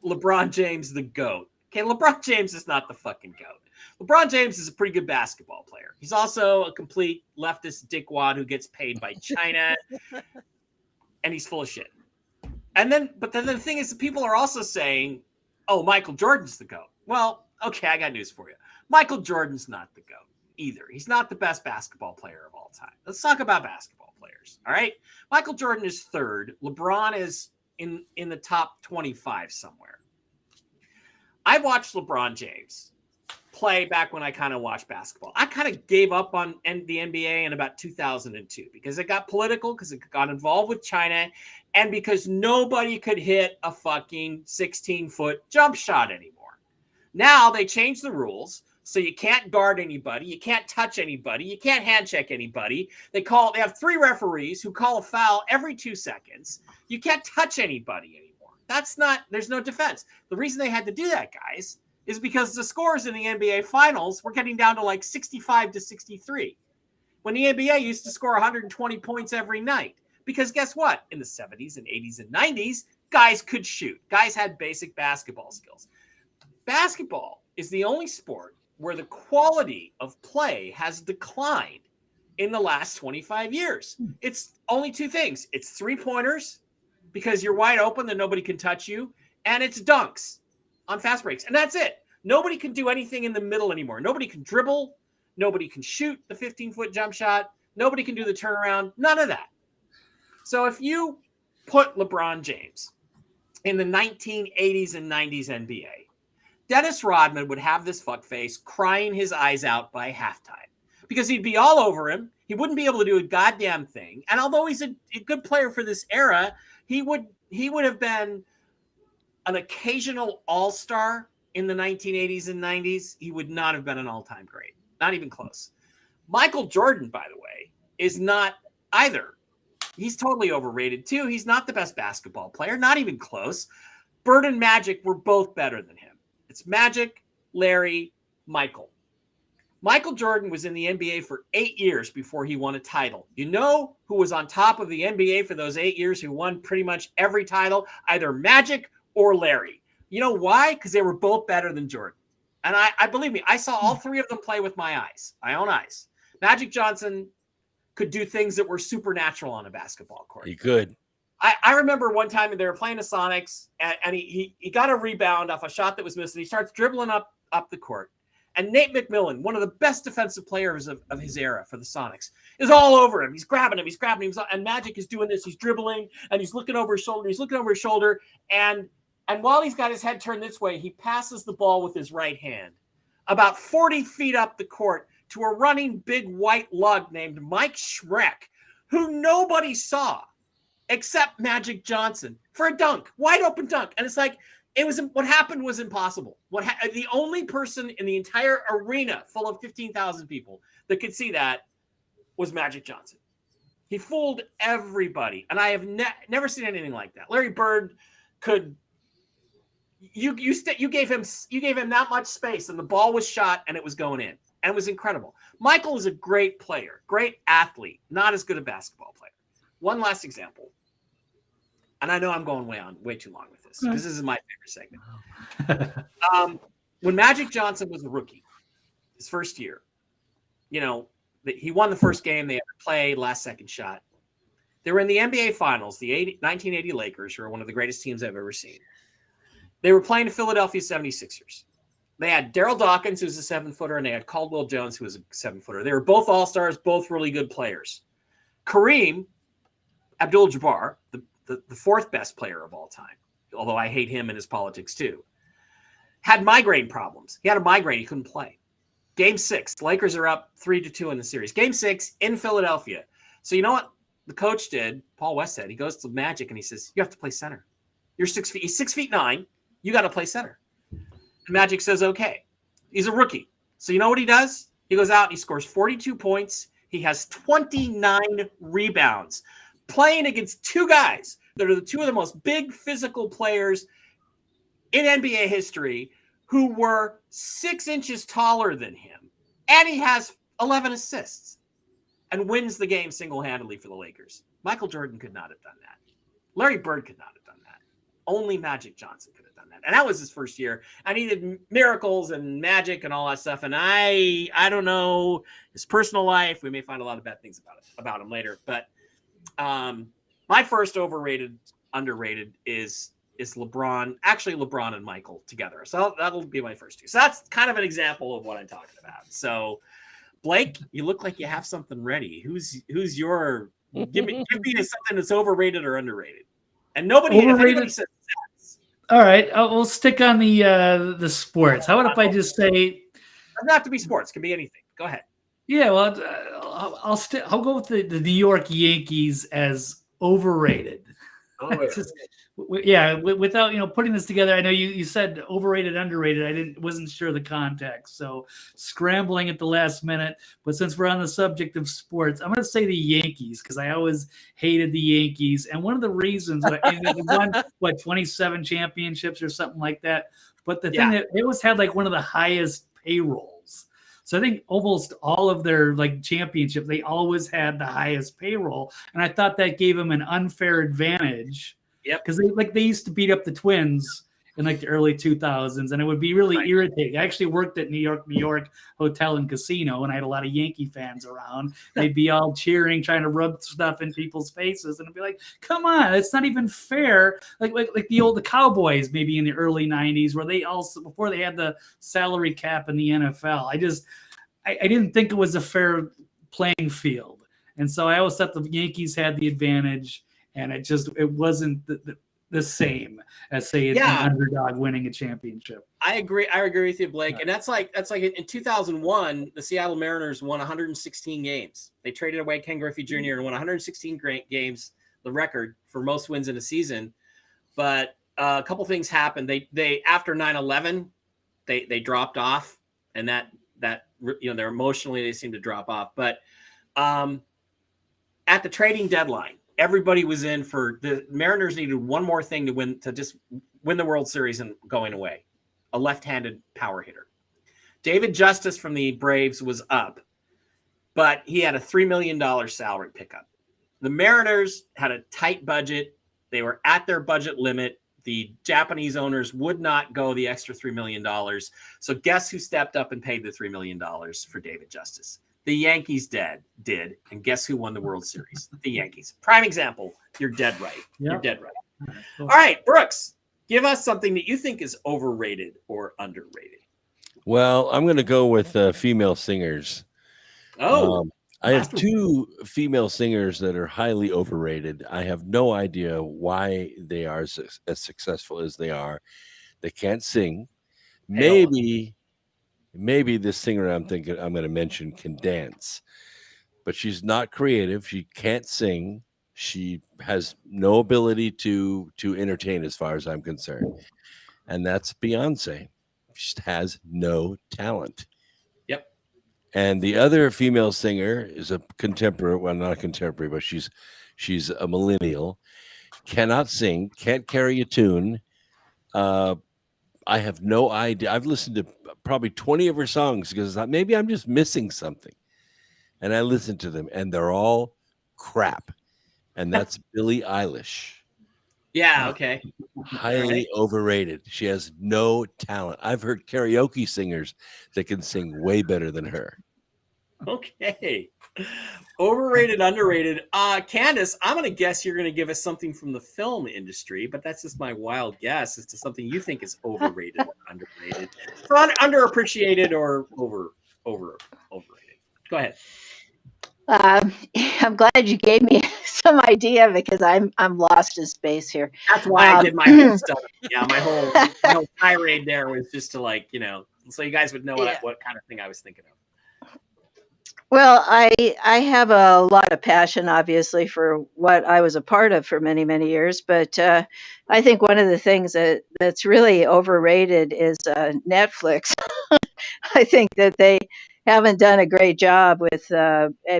LeBron James the GOAT. Okay. LeBron James is not the fucking GOAT. LeBron James is a pretty good basketball player. He's also a complete leftist dickwad who gets paid by China, and he's full of shit. But then the thing is, people are also saying, "Oh, Michael Jordan's the GOAT." Well, okay, I got news for you. Michael Jordan's not the GOAT either. He's not the best basketball player of all time. Let's talk about basketball players. All right, Michael Jordan is 3rd. LeBron is in the top 25 somewhere. I watched LeBron James play back when I kind of watched basketball. I kind of gave up on the NBA in about 2002 because it got political, because it got involved with China, and because nobody could hit a fucking 16-foot jump shot anymore. Now they changed the rules, so you can't guard anybody, you can't touch anybody, you can't hand check anybody. They have 3 referees who call a foul every 2 seconds. You can't touch anybody anymore. There's no defense. The reason they had to do that, guys, is because the scores in the NBA finals were getting down to like 65 to 63. When the NBA used to score 120 points every night. Because guess what? In the 70s and 80s and 90s, guys could shoot. Guys had basic basketball skills. Basketball is the only sport where the quality of play has declined in the last 25 years. It's only 2 things. It's 3-pointers, because you're wide open and nobody can touch you, and it's dunks on fast breaks. And that's it. Nobody can do anything in the middle anymore. Nobody can dribble. Nobody can shoot the 15-foot jump shot. Nobody can do the turnaround. None of that. So if you put LeBron James in the 1980s and 90s NBA, Dennis Rodman would have this fuckface crying his eyes out by halftime because he'd be all over him. He wouldn't be able to do a goddamn thing. And although he's a good player for this era, he would have been an occasional all-star in the 1980s and 90s. He would not have been an all-time great. Not even close. Michael Jordan, by the way, is not either. He's totally overrated, too. He's not the best basketball player. Not even close. Bird and Magic were both better than him. It's Magic, Larry, Michael. Michael Jordan was in the NBA for 8 years before he won a title. You know who was on top of the NBA for those 8 years, who won pretty much every title? Either Magic or Larry. You know why? Because they were both better than Jordan. And I believe me, I saw all 3 of them play with my eyes, my own eyes. Magic Johnson could do things that were supernatural on a basketball court. He could. I remember one time they were playing the Sonics, and he got a rebound off a shot that was missing. He starts dribbling up the court. And Nate McMillan, one of the best defensive players of his era for the Sonics, is all over him. He's grabbing him. And Magic is doing this. He's dribbling, and he's looking over his shoulder. And while he's got his head turned this way, he passes the ball with his right hand about 40 feet up the court to a running big white lug named Mike Schreck, who nobody saw except Magic Johnson for a dunk, wide open dunk. And it's like, what happened was impossible. The only person in the entire arena full of 15,000 people that could see that was Magic Johnson. He fooled everybody. And I have never seen anything like that. Larry Bird could You gave him that much space, and the ball was shot, and it was going in, and it was incredible. Michael is a great player, great athlete, not as good a basketball player. One last example, and I know I'm going way too long with this because this is my favorite segment. When Magic Johnson was a rookie, his first year, he won the first game they ever played, last second shot. They were in the NBA Finals, the 1980 Lakers, who are one of the greatest teams I've ever seen. They were playing the Philadelphia 76ers. They had Daryl Dawkins, who's a 7-footer, and they had Caldwell Jones, who was a 7-footer. They were both all-stars, both really good players. Kareem Abdul-Jabbar, the fourth best player of all time, although I hate him and his politics too, had migraine problems. He had a migraine. He couldn't play. Game 6, Lakers are up 3-2 in the series. Game 6 in Philadelphia. So you know what the coach did? Paul West said, he goes to Magic and he says, you have to play center. You're 6 feet. He's 6'9". You got to play center. And Magic says, okay. He's a rookie. So you know what he does? He goes out and he scores 42 points. He has 29 rebounds, playing against two guys that are the two of the most big physical players in NBA history who were 6 inches taller than him. And he has 11 assists and wins the game single-handedly for the Lakers. Michael Jordan could not have done that. Larry Bird could not have done that. Only Magic Johnson could have done that. And that was his first year. And he did miracles and magic and all that stuff. And I don't know his personal life. We may find a lot of bad things about him later. But my first overrated, underrated is LeBron. Actually, LeBron and Michael together. So that'll be my first two. So that's kind of an example of what I'm talking about. So Blake, you look like you have something ready. Who's your give me something that's overrated or underrated? And nobody, if anybody says all right, we'll stick on the sports. How about if I just say? It doesn't have to be sports. It can be anything. Go ahead. Yeah, well, I'll go with the New York Yankees as overrated. Oh, yeah. Without putting this together, I know you said overrated, underrated. Wasn't sure of the context, so scrambling at the last minute. But since we're on the subject of sports, I'm going to say the Yankees because I always hated the Yankees, and one of the reasons they won 27 championships or something like that. But the thing that they always had like one of the highest payrolls. So I think almost all of their championship, they always had the highest payroll, and I thought that gave them an unfair advantage. Yep. Because they used to beat up the Twins in the early 2000s, and it would be really irritating. I actually worked at New York Hotel and Casino, and I had a lot of Yankee fans around. They'd be all cheering, trying to rub stuff in people's faces, and I'd be like, "Come on, it's not even fair." Like the Cowboys, maybe in the early 90s, where they also before they had the salary cap in the NFL. I didn't think it was a fair playing field, and so I always thought the Yankees had the advantage. And it wasn't the same as say an underdog winning a championship. I agree with you, Blake. And that's like in 2001, the Seattle Mariners won 116 games. They traded away Ken Griffey Jr. and won 116 games, the record for most wins in a season. But a couple things happened. They after 9/11, they dropped off, and that they're emotionally they seemed to drop off. But at the trading deadline, everybody was in for the Mariners needed one more thing to just win the World Series and going away. A left-handed power hitter. David Justice from the Braves was up, but he had a $3 million salary pickup. The Mariners had a tight budget. They were at their budget limit. The Japanese owners would not go the extra $3 million. So guess who stepped up and paid the $3 million for David Justice? The Yankees did. And guess who won the World Series? The Yankees. Prime example. You're dead right. Yep. You're dead right. All right, Brooks, give us something that you think is overrated or underrated. Well, I'm going to go with female singers. Oh, I have two female singers that are highly overrated. I have no idea why they are as successful as they are. They can't sing. Maybe this singer I'm going to mention can dance, but she's not creative. She can't sing. She has no ability to entertain as far as I'm concerned. And that's Beyonce. She just has no talent. Yep. And the other female singer is a contemporary, well, not a contemporary, but she's a millennial, cannot sing, can't carry a tune, I have no idea. I've listened to probably 20 of her songs because maybe I'm just missing something. And I listen to them, and they're all crap. And that's Billie Eilish. Yeah, okay. Highly overrated. She has no talent. I've heard karaoke singers that can sing way better than her. Okay. Overrated, underrated. Candace, I'm going to guess you're going to give us something from the film industry, but that's just my wild guess as to something you think is overrated or underrated. So underappreciated or overrated. Go ahead. I'm glad you gave me some idea because I'm lost in space here. That's why I did my whole stuff. Yeah, my whole tirade there was just to so you guys would know what kind of thing I was thinking of. Well, I have a lot of passion, obviously, for what I was a part of for many, many years. But I think one of the things that's really overrated is Netflix. I think that they haven't done a great job with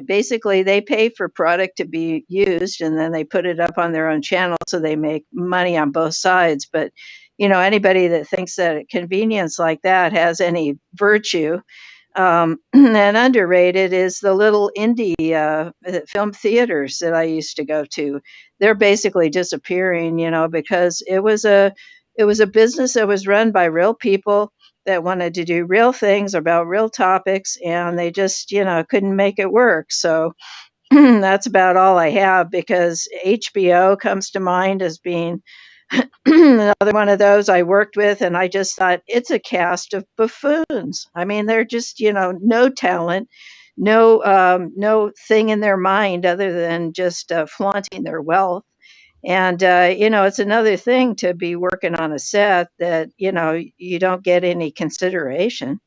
basically they pay for product to be used and then they put it up on their own channel so they make money on both sides. But anybody that thinks that convenience like that has any virtue and underrated is the little indie film theaters that I used to go to. They're basically disappearing, because it was a business that was run by real people that wanted to do real things about real topics, and they just, couldn't make it work. So that's about all I have, because HBO comes to mind as being another one of those I worked with, and I just thought it's a cast of buffoons. I mean, they're just, no talent, no thing in their mind other than just flaunting their wealth. And, it's another thing to be working on a set that, you don't get any consideration.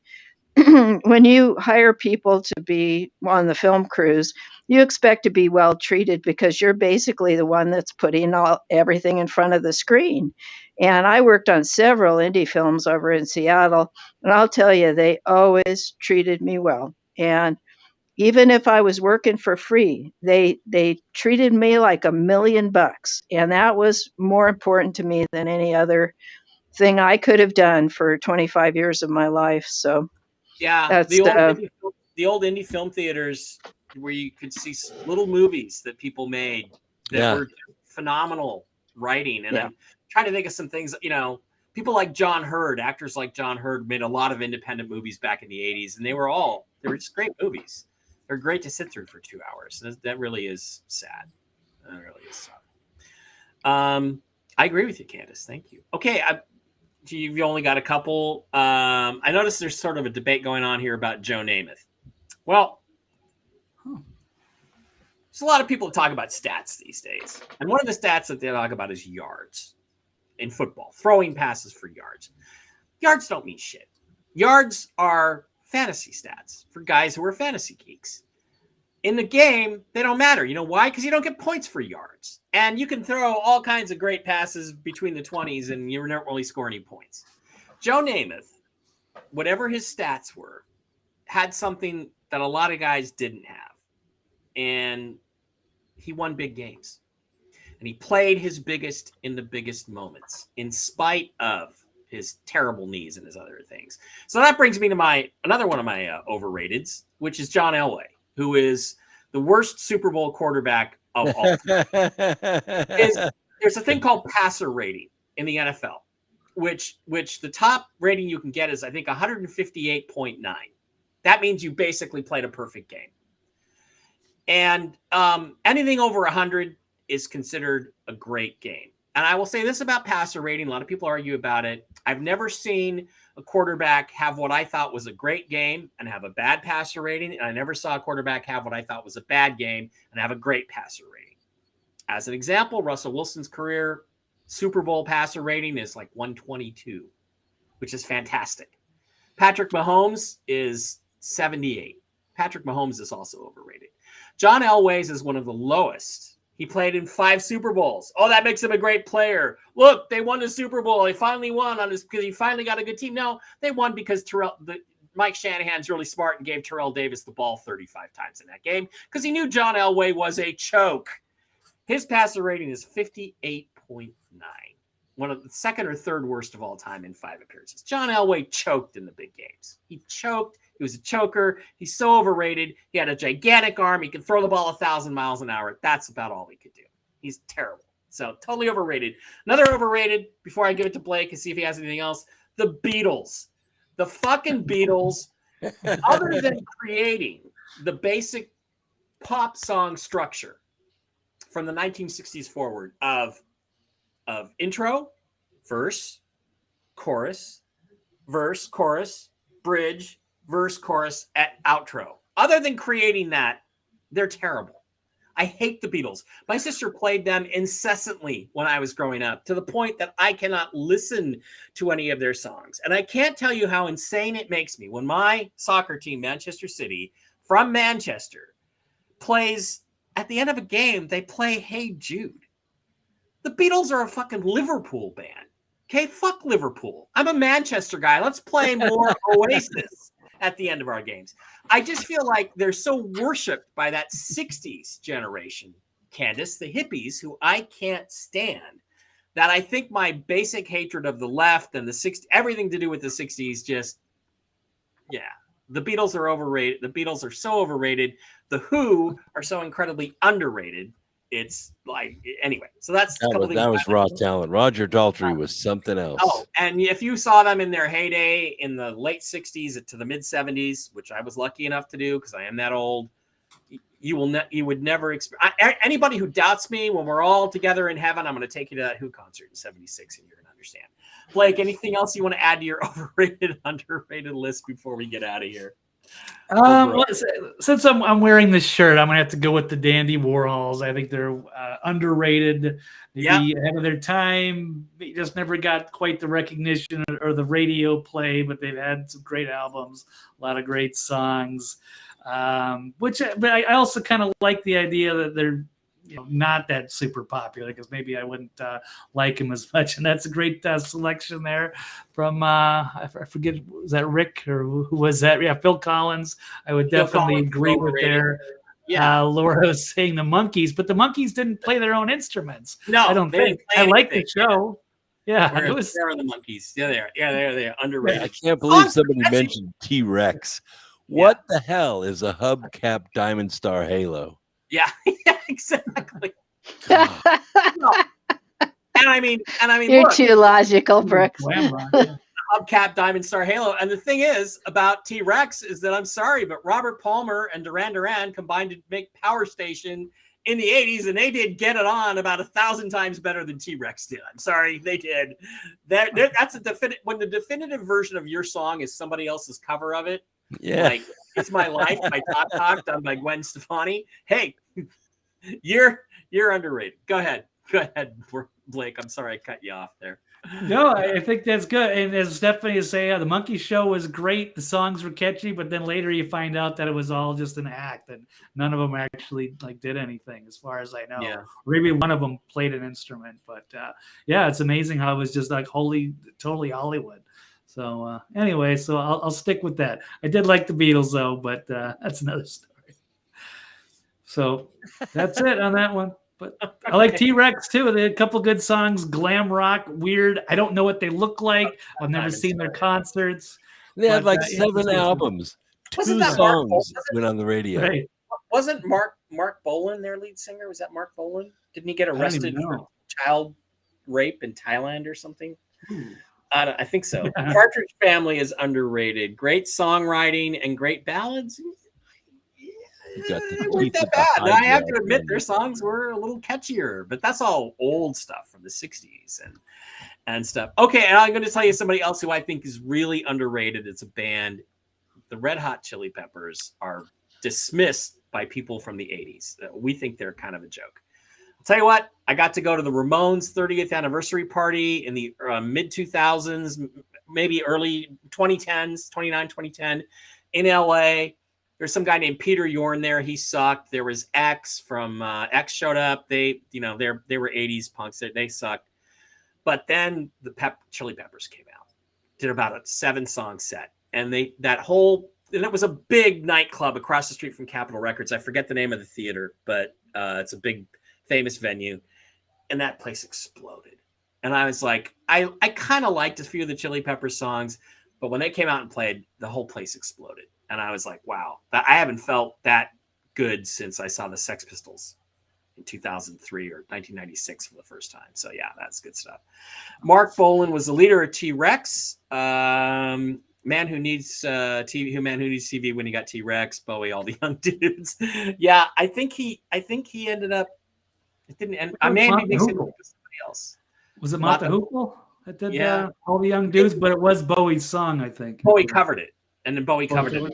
When you hire people to be on the film crews, you expect to be well treated because you're basically the one that's putting everything in front of the screen. And I worked on several indie films over in Seattle, and I'll tell you, they always treated me well. And even if I was working for free, they treated me like $1,000,000, and that was more important to me than any other thing I could have done for 25 years of my life. So yeah, that's the old indie film theaters where you could see little movies that people made that were phenomenal writing. And I'm trying to think of some things, people like John Hurd, actors like John Hurd made a lot of independent movies back in the 80s, and they were just great movies. They're great to sit through for 2 hours. That really is sad. That really is sad. I agree with you, Candace. Thank you. Okay, you've only got a couple. I noticed there's sort of a debate going on here about Joe Namath. Well, there's a lot of people talk about stats these days. And one of the stats that they talk about is yards in football, throwing passes for yards. Yards don't mean shit. Yards are fantasy stats for guys who are fantasy geeks. In the game, they don't matter. You know why? Because you don't get points for yards. And you can throw all kinds of great passes between the 20s and you never really score any points. Joe Namath, whatever his stats were, had something that a lot of guys didn't have. And he won big games. And he played his biggest in the biggest moments, in spite of his terrible knees and his other things. So that brings me to another one of my overrateds, which is John Elway, who is the worst Super Bowl quarterback of all time. There's a thing called passer rating in the NFL, which the top rating you can get is, I think, 158.9. That means you basically played a perfect game. And anything over 100 is considered a great game. And I will say this about passer rating. A lot of people argue about it. I've never seen a quarterback have what I thought was a great game and have a bad passer rating. And I never saw a quarterback have what I thought was a bad game and have a great passer rating. As an example, Russell Wilson's career Super Bowl passer rating is like 122, which is fantastic. Patrick Mahomes is 78. Patrick Mahomes is also overrated. John Elway's is one of the lowest. He played in 5 Super Bowls. Oh, that makes him a great player. Look, they won the Super Bowl. They finally won because he finally got a good team. No, they won because Mike Shanahan's really smart and gave Terrell Davis the ball 35 times in that game because he knew John Elway was a choke. His passer rating is 58.9, one of the second or third worst of all time in 5 appearances. John Elway choked in the big games. He choked. He was a choker. He's so overrated. He had a gigantic arm. He could throw the ball 1,000 miles an hour. That's about all he could do. He's terrible. So totally overrated. Another overrated, before I give it to Blake and see if he has anything else, the Beatles. The fucking Beatles, other than creating the basic pop song structure from the 1960s forward of intro, verse, chorus, bridge, verse, chorus, at outro. Other than creating that, they're terrible. I hate the Beatles. My sister played them incessantly when I was growing up, to the point that I cannot listen to any of their songs. And I can't tell you how insane it makes me when my soccer team, Manchester City, from Manchester, plays, at the end of a game, they play Hey Jude. The Beatles are a fucking Liverpool band. Okay, fuck Liverpool. I'm a Manchester guy. Let's play more Oasis at the end of our games. I just feel like they're so worshipped by that 60s generation, Candace, the hippies, who I can't stand, that I think my basic hatred of the left and the 60s, everything to do with the 60s, just, yeah. The Beatles are overrated. The Beatles are so overrated. The Who are so incredibly underrated. It's like, anyway, so that was raw talent. Roger Daltrey was something else. Oh, and if you saw them in their heyday in the late 60s to the mid 70s, which I was lucky enough to do because I am that old, you would never experience. Anybody who doubts me, when we're all together in heaven, I'm going to take you to that Who concert in 76 and you're going to understand. Blake, anything else you want to add to your overrated, underrated list before we get out of here? Since I'm wearing this shirt, I'm gonna have to go with the Dandy Warhols. I think they're underrated, maybe ahead of their time. They just never got quite the recognition or the radio play, but they've had some great albums, a lot of great songs. But I also kind of like the idea that they're not that super popular, because maybe I wouldn't like him as much. And that's a great selection there from I forget, was that Rick or who was that? Yeah, Phil Collins. I would definitely agree with their Laura was saying the Monkees, but the Monkees didn't play their own instruments. No, I don't think. I like the show. Yeah, it was there on the Monkees. Yeah, they're underrated. I can't believe somebody mentioned T-Rex. What the hell is a hubcap Diamond Star Halo? Yeah, exactly. And I mean, you're look, too logical, Brooks. Hubcap Diamond Star Halo. And the thing is about T-Rex is that, I'm sorry, but Robert Palmer and Duran Duran combined to make Power Station in the 80s, and they did Get It On about 1,000 times better than T-Rex did. I'm sorry, they did. That's a when the definitive version of your song is somebody else's cover of it. Yeah, like It's My Life by Todd done by Gwen Stefani. Hey, you're underrated. Go ahead, Blake. I'm sorry I cut you off there. No, I think that's good. And as Stephanie is saying, the Monkey Show was great. The songs were catchy, but then later you find out that it was all just an act, and none of them actually did anything, as far as I know. Yeah. Maybe one of them played an instrument, but it's amazing how it was just totally Hollywood. So anyway, so I'll stick with that. I did like the Beatles though, but that's another story. So that's it on that one. But I like T-Rex too. They had a couple good songs, glam rock, weird. I don't know what they look like. I've never seen their concerts. They had 7 albums. 2 songs went on the radio. Right. Wasn't Mark Bolan their lead singer? Was that Mark Bolan? Didn't he get arrested for child rape in Thailand or something? I think so. The Partridge Family is underrated. Great songwriting and great ballads. It wasn't that bad. I have to admit, their songs were a little catchier, but that's all old stuff from the 60s and stuff. Okay, and I'm going to tell you somebody else who I think is really underrated. It's a band. The Red Hot Chili Peppers are dismissed by people from the 80s. We think they're kind of a joke. I'll tell you what, I got to go to the Ramones 30th anniversary party in the mid 2000s, maybe early 2010s, 2010 in LA. There's some guy named Peter Yorn there. He sucked. There was X from X showed up. They were 80s punks. They sucked. But then the Chili Peppers came out, did about a 7-song set. And and it was a big nightclub across the street from Capitol Records. I forget the name of the theater, but it's a big famous venue. And that place exploded. And I was like, I kind of liked a few of the Chili Peppers songs, but when they came out and played, the whole place exploded. And I was like, wow, I haven't felt that good since I saw the Sex Pistols in 2003 or 1996 for the first time. So yeah, that's good stuff. Mark Bolan was the leader of T-Rex. Man who needs TV when he got T-Rex, Bowie, all the young dudes. Yeah, I think he ended up. It didn't end. I may be mixing it with somebody else. Was it Mott the Hoople that did Yeah. all the young dudes? But it was Bowie's song, I think. Bowie covered it, and then Bowie covered it. Did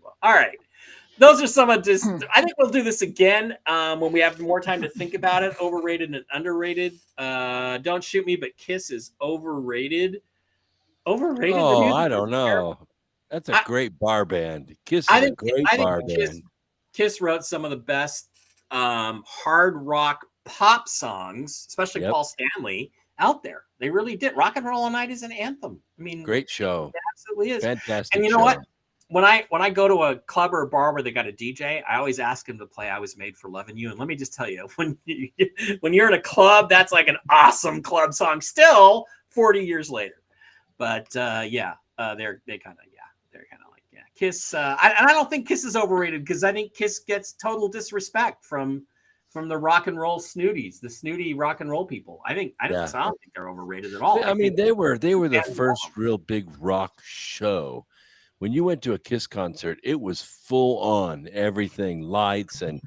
well. All right. Those are some of just. I think we'll do this again when we have more time to think about it. Overrated and underrated. Don't shoot me, but Kiss is overrated. Overrated? Oh, I don't know. That's a great bar band. Kiss is a great bar band. Kiss wrote some of the best hard rock pop songs, especially Paul Stanley, out there. They really did. Rock and Roll All Night is an anthem. I mean, great show. It absolutely is. Fantastic. And you know what? When I go to a club or a bar where they got a DJ, I always ask him to play "I Was Made for Loving You." And let me just tell you, when you're in a club, that's like an awesome club song. Still, 40 years later. But they're kind of like Kiss. I don't think Kiss is overrated because I think Kiss gets total disrespect from the rock and roll snooties, the snooty rock and roll people. I don't think they're overrated at all. I mean, they were the first real big rock show. When you went to a Kiss concert, it was full on everything, lights and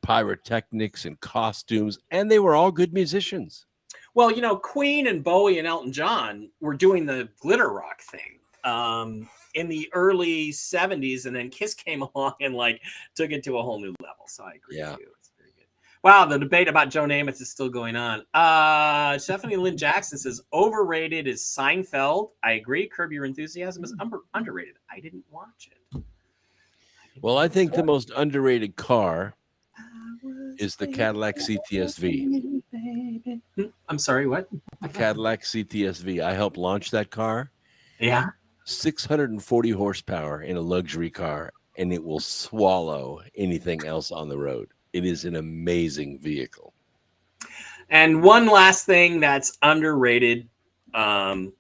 pyrotechnics and costumes, and they were all good musicians. Well, Queen and Bowie and Elton John were doing the glitter rock thing in the early 70s, and then Kiss came along and took it to a whole new level. So I agree with you. It's very good. Wow, the debate about Joe Namath is still going on. Stephanie Lynn Jackson says overrated is Seinfeld. I agree. Curb Your Enthusiasm is underrated. I didn't watch it. Well, I think the most underrated car is the Cadillac CTS-V. I'm sorry, what? The Cadillac CTS-V. I helped launch that car. Yeah. 640 horsepower in a luxury car, and it will swallow anything else on the road. It is an amazing vehicle. And one last thing that's underrated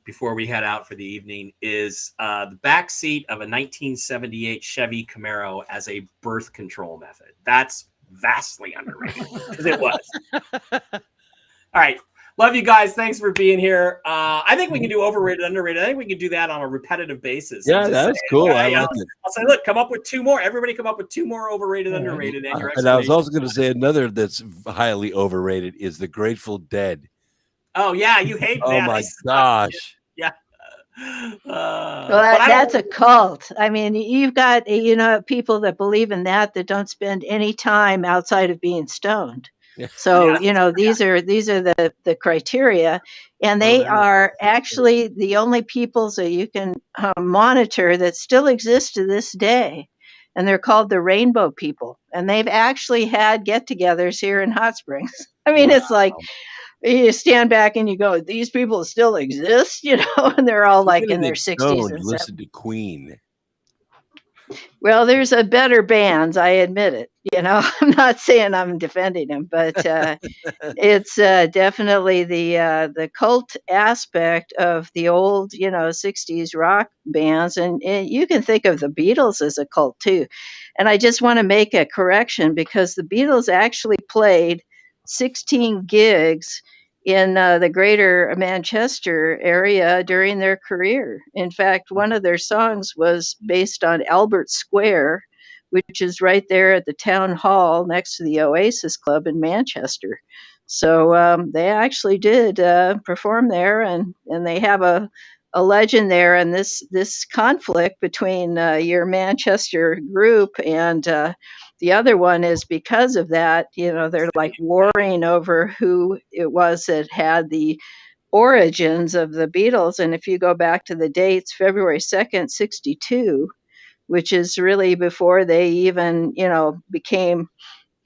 before we head out for the evening is the back seat of a 1978 Chevy Camaro as a birth control method. That's vastly underrated because it was. All right. Love you guys. Thanks for being here. I think we can do overrated, underrated. I think we can do that on a repetitive basis. Yeah, that's cool. I'll say, look, come up with two more. Everybody come up with two more overrated, underrated. And I was also going to say another that's highly overrated is the Grateful Dead. Oh, yeah. You hate that. Oh, my gosh. Yeah. Well, that's a cult. I mean, you've got, people that believe in that don't spend any time outside of being stoned. So, these are the criteria, and they are actually the only peoples that you can monitor that still exist to this day. And they're called the Rainbow People. And they've actually had get-togethers here in Hot Springs. I mean, It's like you stand back and you go, these people still exist, and they're all in their 60s and 70s. Listen to Queen. Well, there's a better bands, I admit it. I'm not saying I'm defending them, but it's definitely the cult aspect of the old, 60s rock bands. And you can think of the Beatles as a cult too. And I just want to make a correction because the Beatles actually played 16 gigs in the greater Manchester area during their career. In fact, one of their songs was based on Albert Square, which is right there at the town hall next to the Oasis Club in Manchester. So they actually did perform there, and they have a legend there. And this conflict between your Manchester group and the other one is because of that, they're warring over who it was that had the origins of the Beatles. And if you go back to the dates, February 2nd, 1962, which is really before they even, became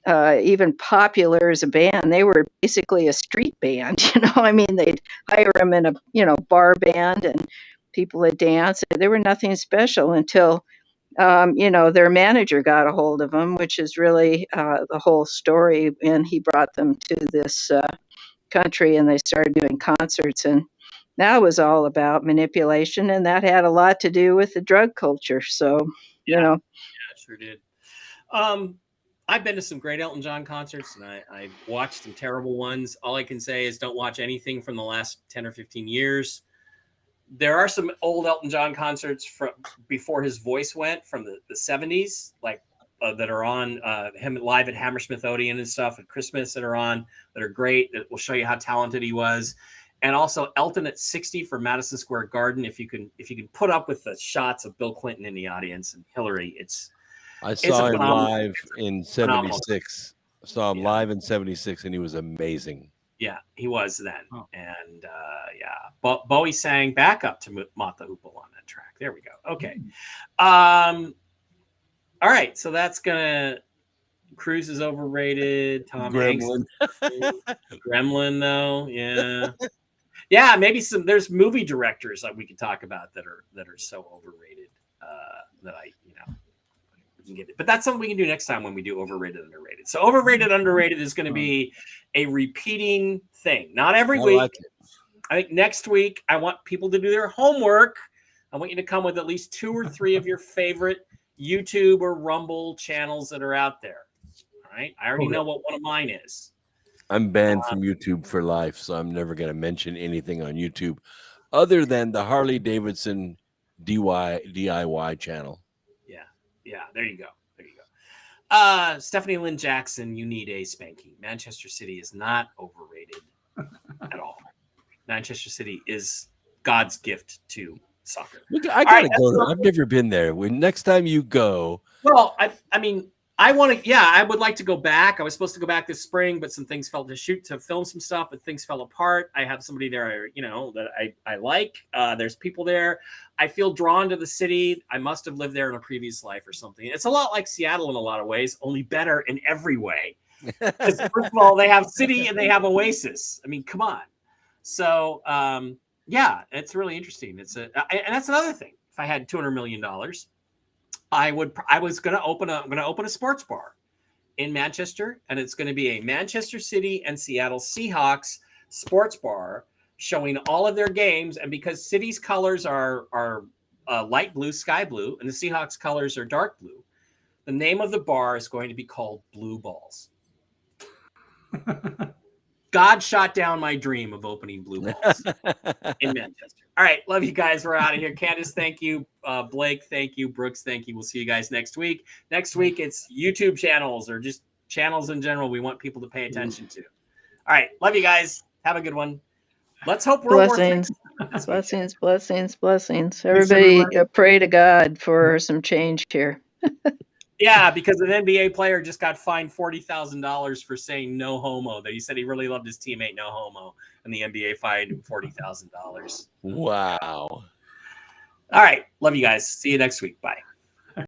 even popular as a band. They were basically a street band, I mean, they'd hire them in a, bar band and people would dance. They were nothing special until their manager got a hold of them, which is really the whole story. And he brought them to this country, and they started doing concerts, and that was all about manipulation, and that had a lot to do with the drug culture. So, you know. Yeah, it sure did. I've been to some great Elton John concerts, and I've watched some terrible ones. All I can say is don't watch anything from the last 10 or 15 years. There are some old Elton John concerts from before his voice went, from the 70s, like that are on him live at Hammersmith Odeon and stuff at Christmas that are on, that are great, that will show you how talented he was. And also Elton at 60 for Madison Square Garden. If you can put up with the shots of Bill Clinton in the audience and Hillary, I saw him live in 76. I saw him live in 76, and he was amazing. Yeah, he was then. Oh. And Bowie sang backup to Mott the Hoople on that track. There we go. Okay. All right, so that's gonna. Cruise is overrated. Tom Gremlin. Gremlin, though, yeah. Yeah, maybe there's movie directors that we could talk about that are so overrated that we can get it. But that's something we can do next time when we do overrated, underrated. So overrated, underrated is going to be a repeating thing. Not every week. Like I think next week I want people to do their homework. I want you to come with at least 2 or 3 of your favorite YouTube or Rumble channels that are out there. All right, I already know what one of mine is. I'm banned from YouTube for life, so I'm never going to mention anything on YouTube other than the Harley Davidson DIY channel. Yeah, there you go. Stephanie Lynn Jackson, you need a spanking. Manchester City is not overrated at all. Manchester City is God's gift to soccer. Look, I gotta go there. I've never been there. Next time you go. Well, I mean, I want to. Yeah, I would like to go back. I was supposed to go back this spring, but some things fell to film some stuff, but things fell apart. I have somebody there, that I like. There's people there. I feel drawn to the city. I must have lived there in a previous life or something. It's a lot like Seattle in a lot of ways, only better in every way. Because first of all, they have city and they have oasis. I mean, come on. So yeah, it's really interesting. And that's another thing. If I had $200 million. I'm going to open a sports bar in Manchester, and it's going to be a Manchester City and Seattle Seahawks sports bar showing all of their games. And because City's colors are light blue, sky blue, and the Seahawks colors are dark blue, the name of the bar is going to be called Blue Balls. God shot down my dream of opening Blue Balls in Manchester. All right. Love you guys. We're out of here. Candace, thank you. Blake, thank you. Brooks, thank you. We'll see you guys next week. Next week, it's YouTube channels or just channels in general we want people to pay attention to. All right. Love you guys. Have a good one. Let's hope World War III. Blessings. Everybody pray to God for some change here. Yeah, because an NBA player just got fined $40,000 for saying no homo. That he said he really loved his teammate, no homo, and the NBA fined him $40,000. Wow. All right. Love you guys. See you next week. Bye.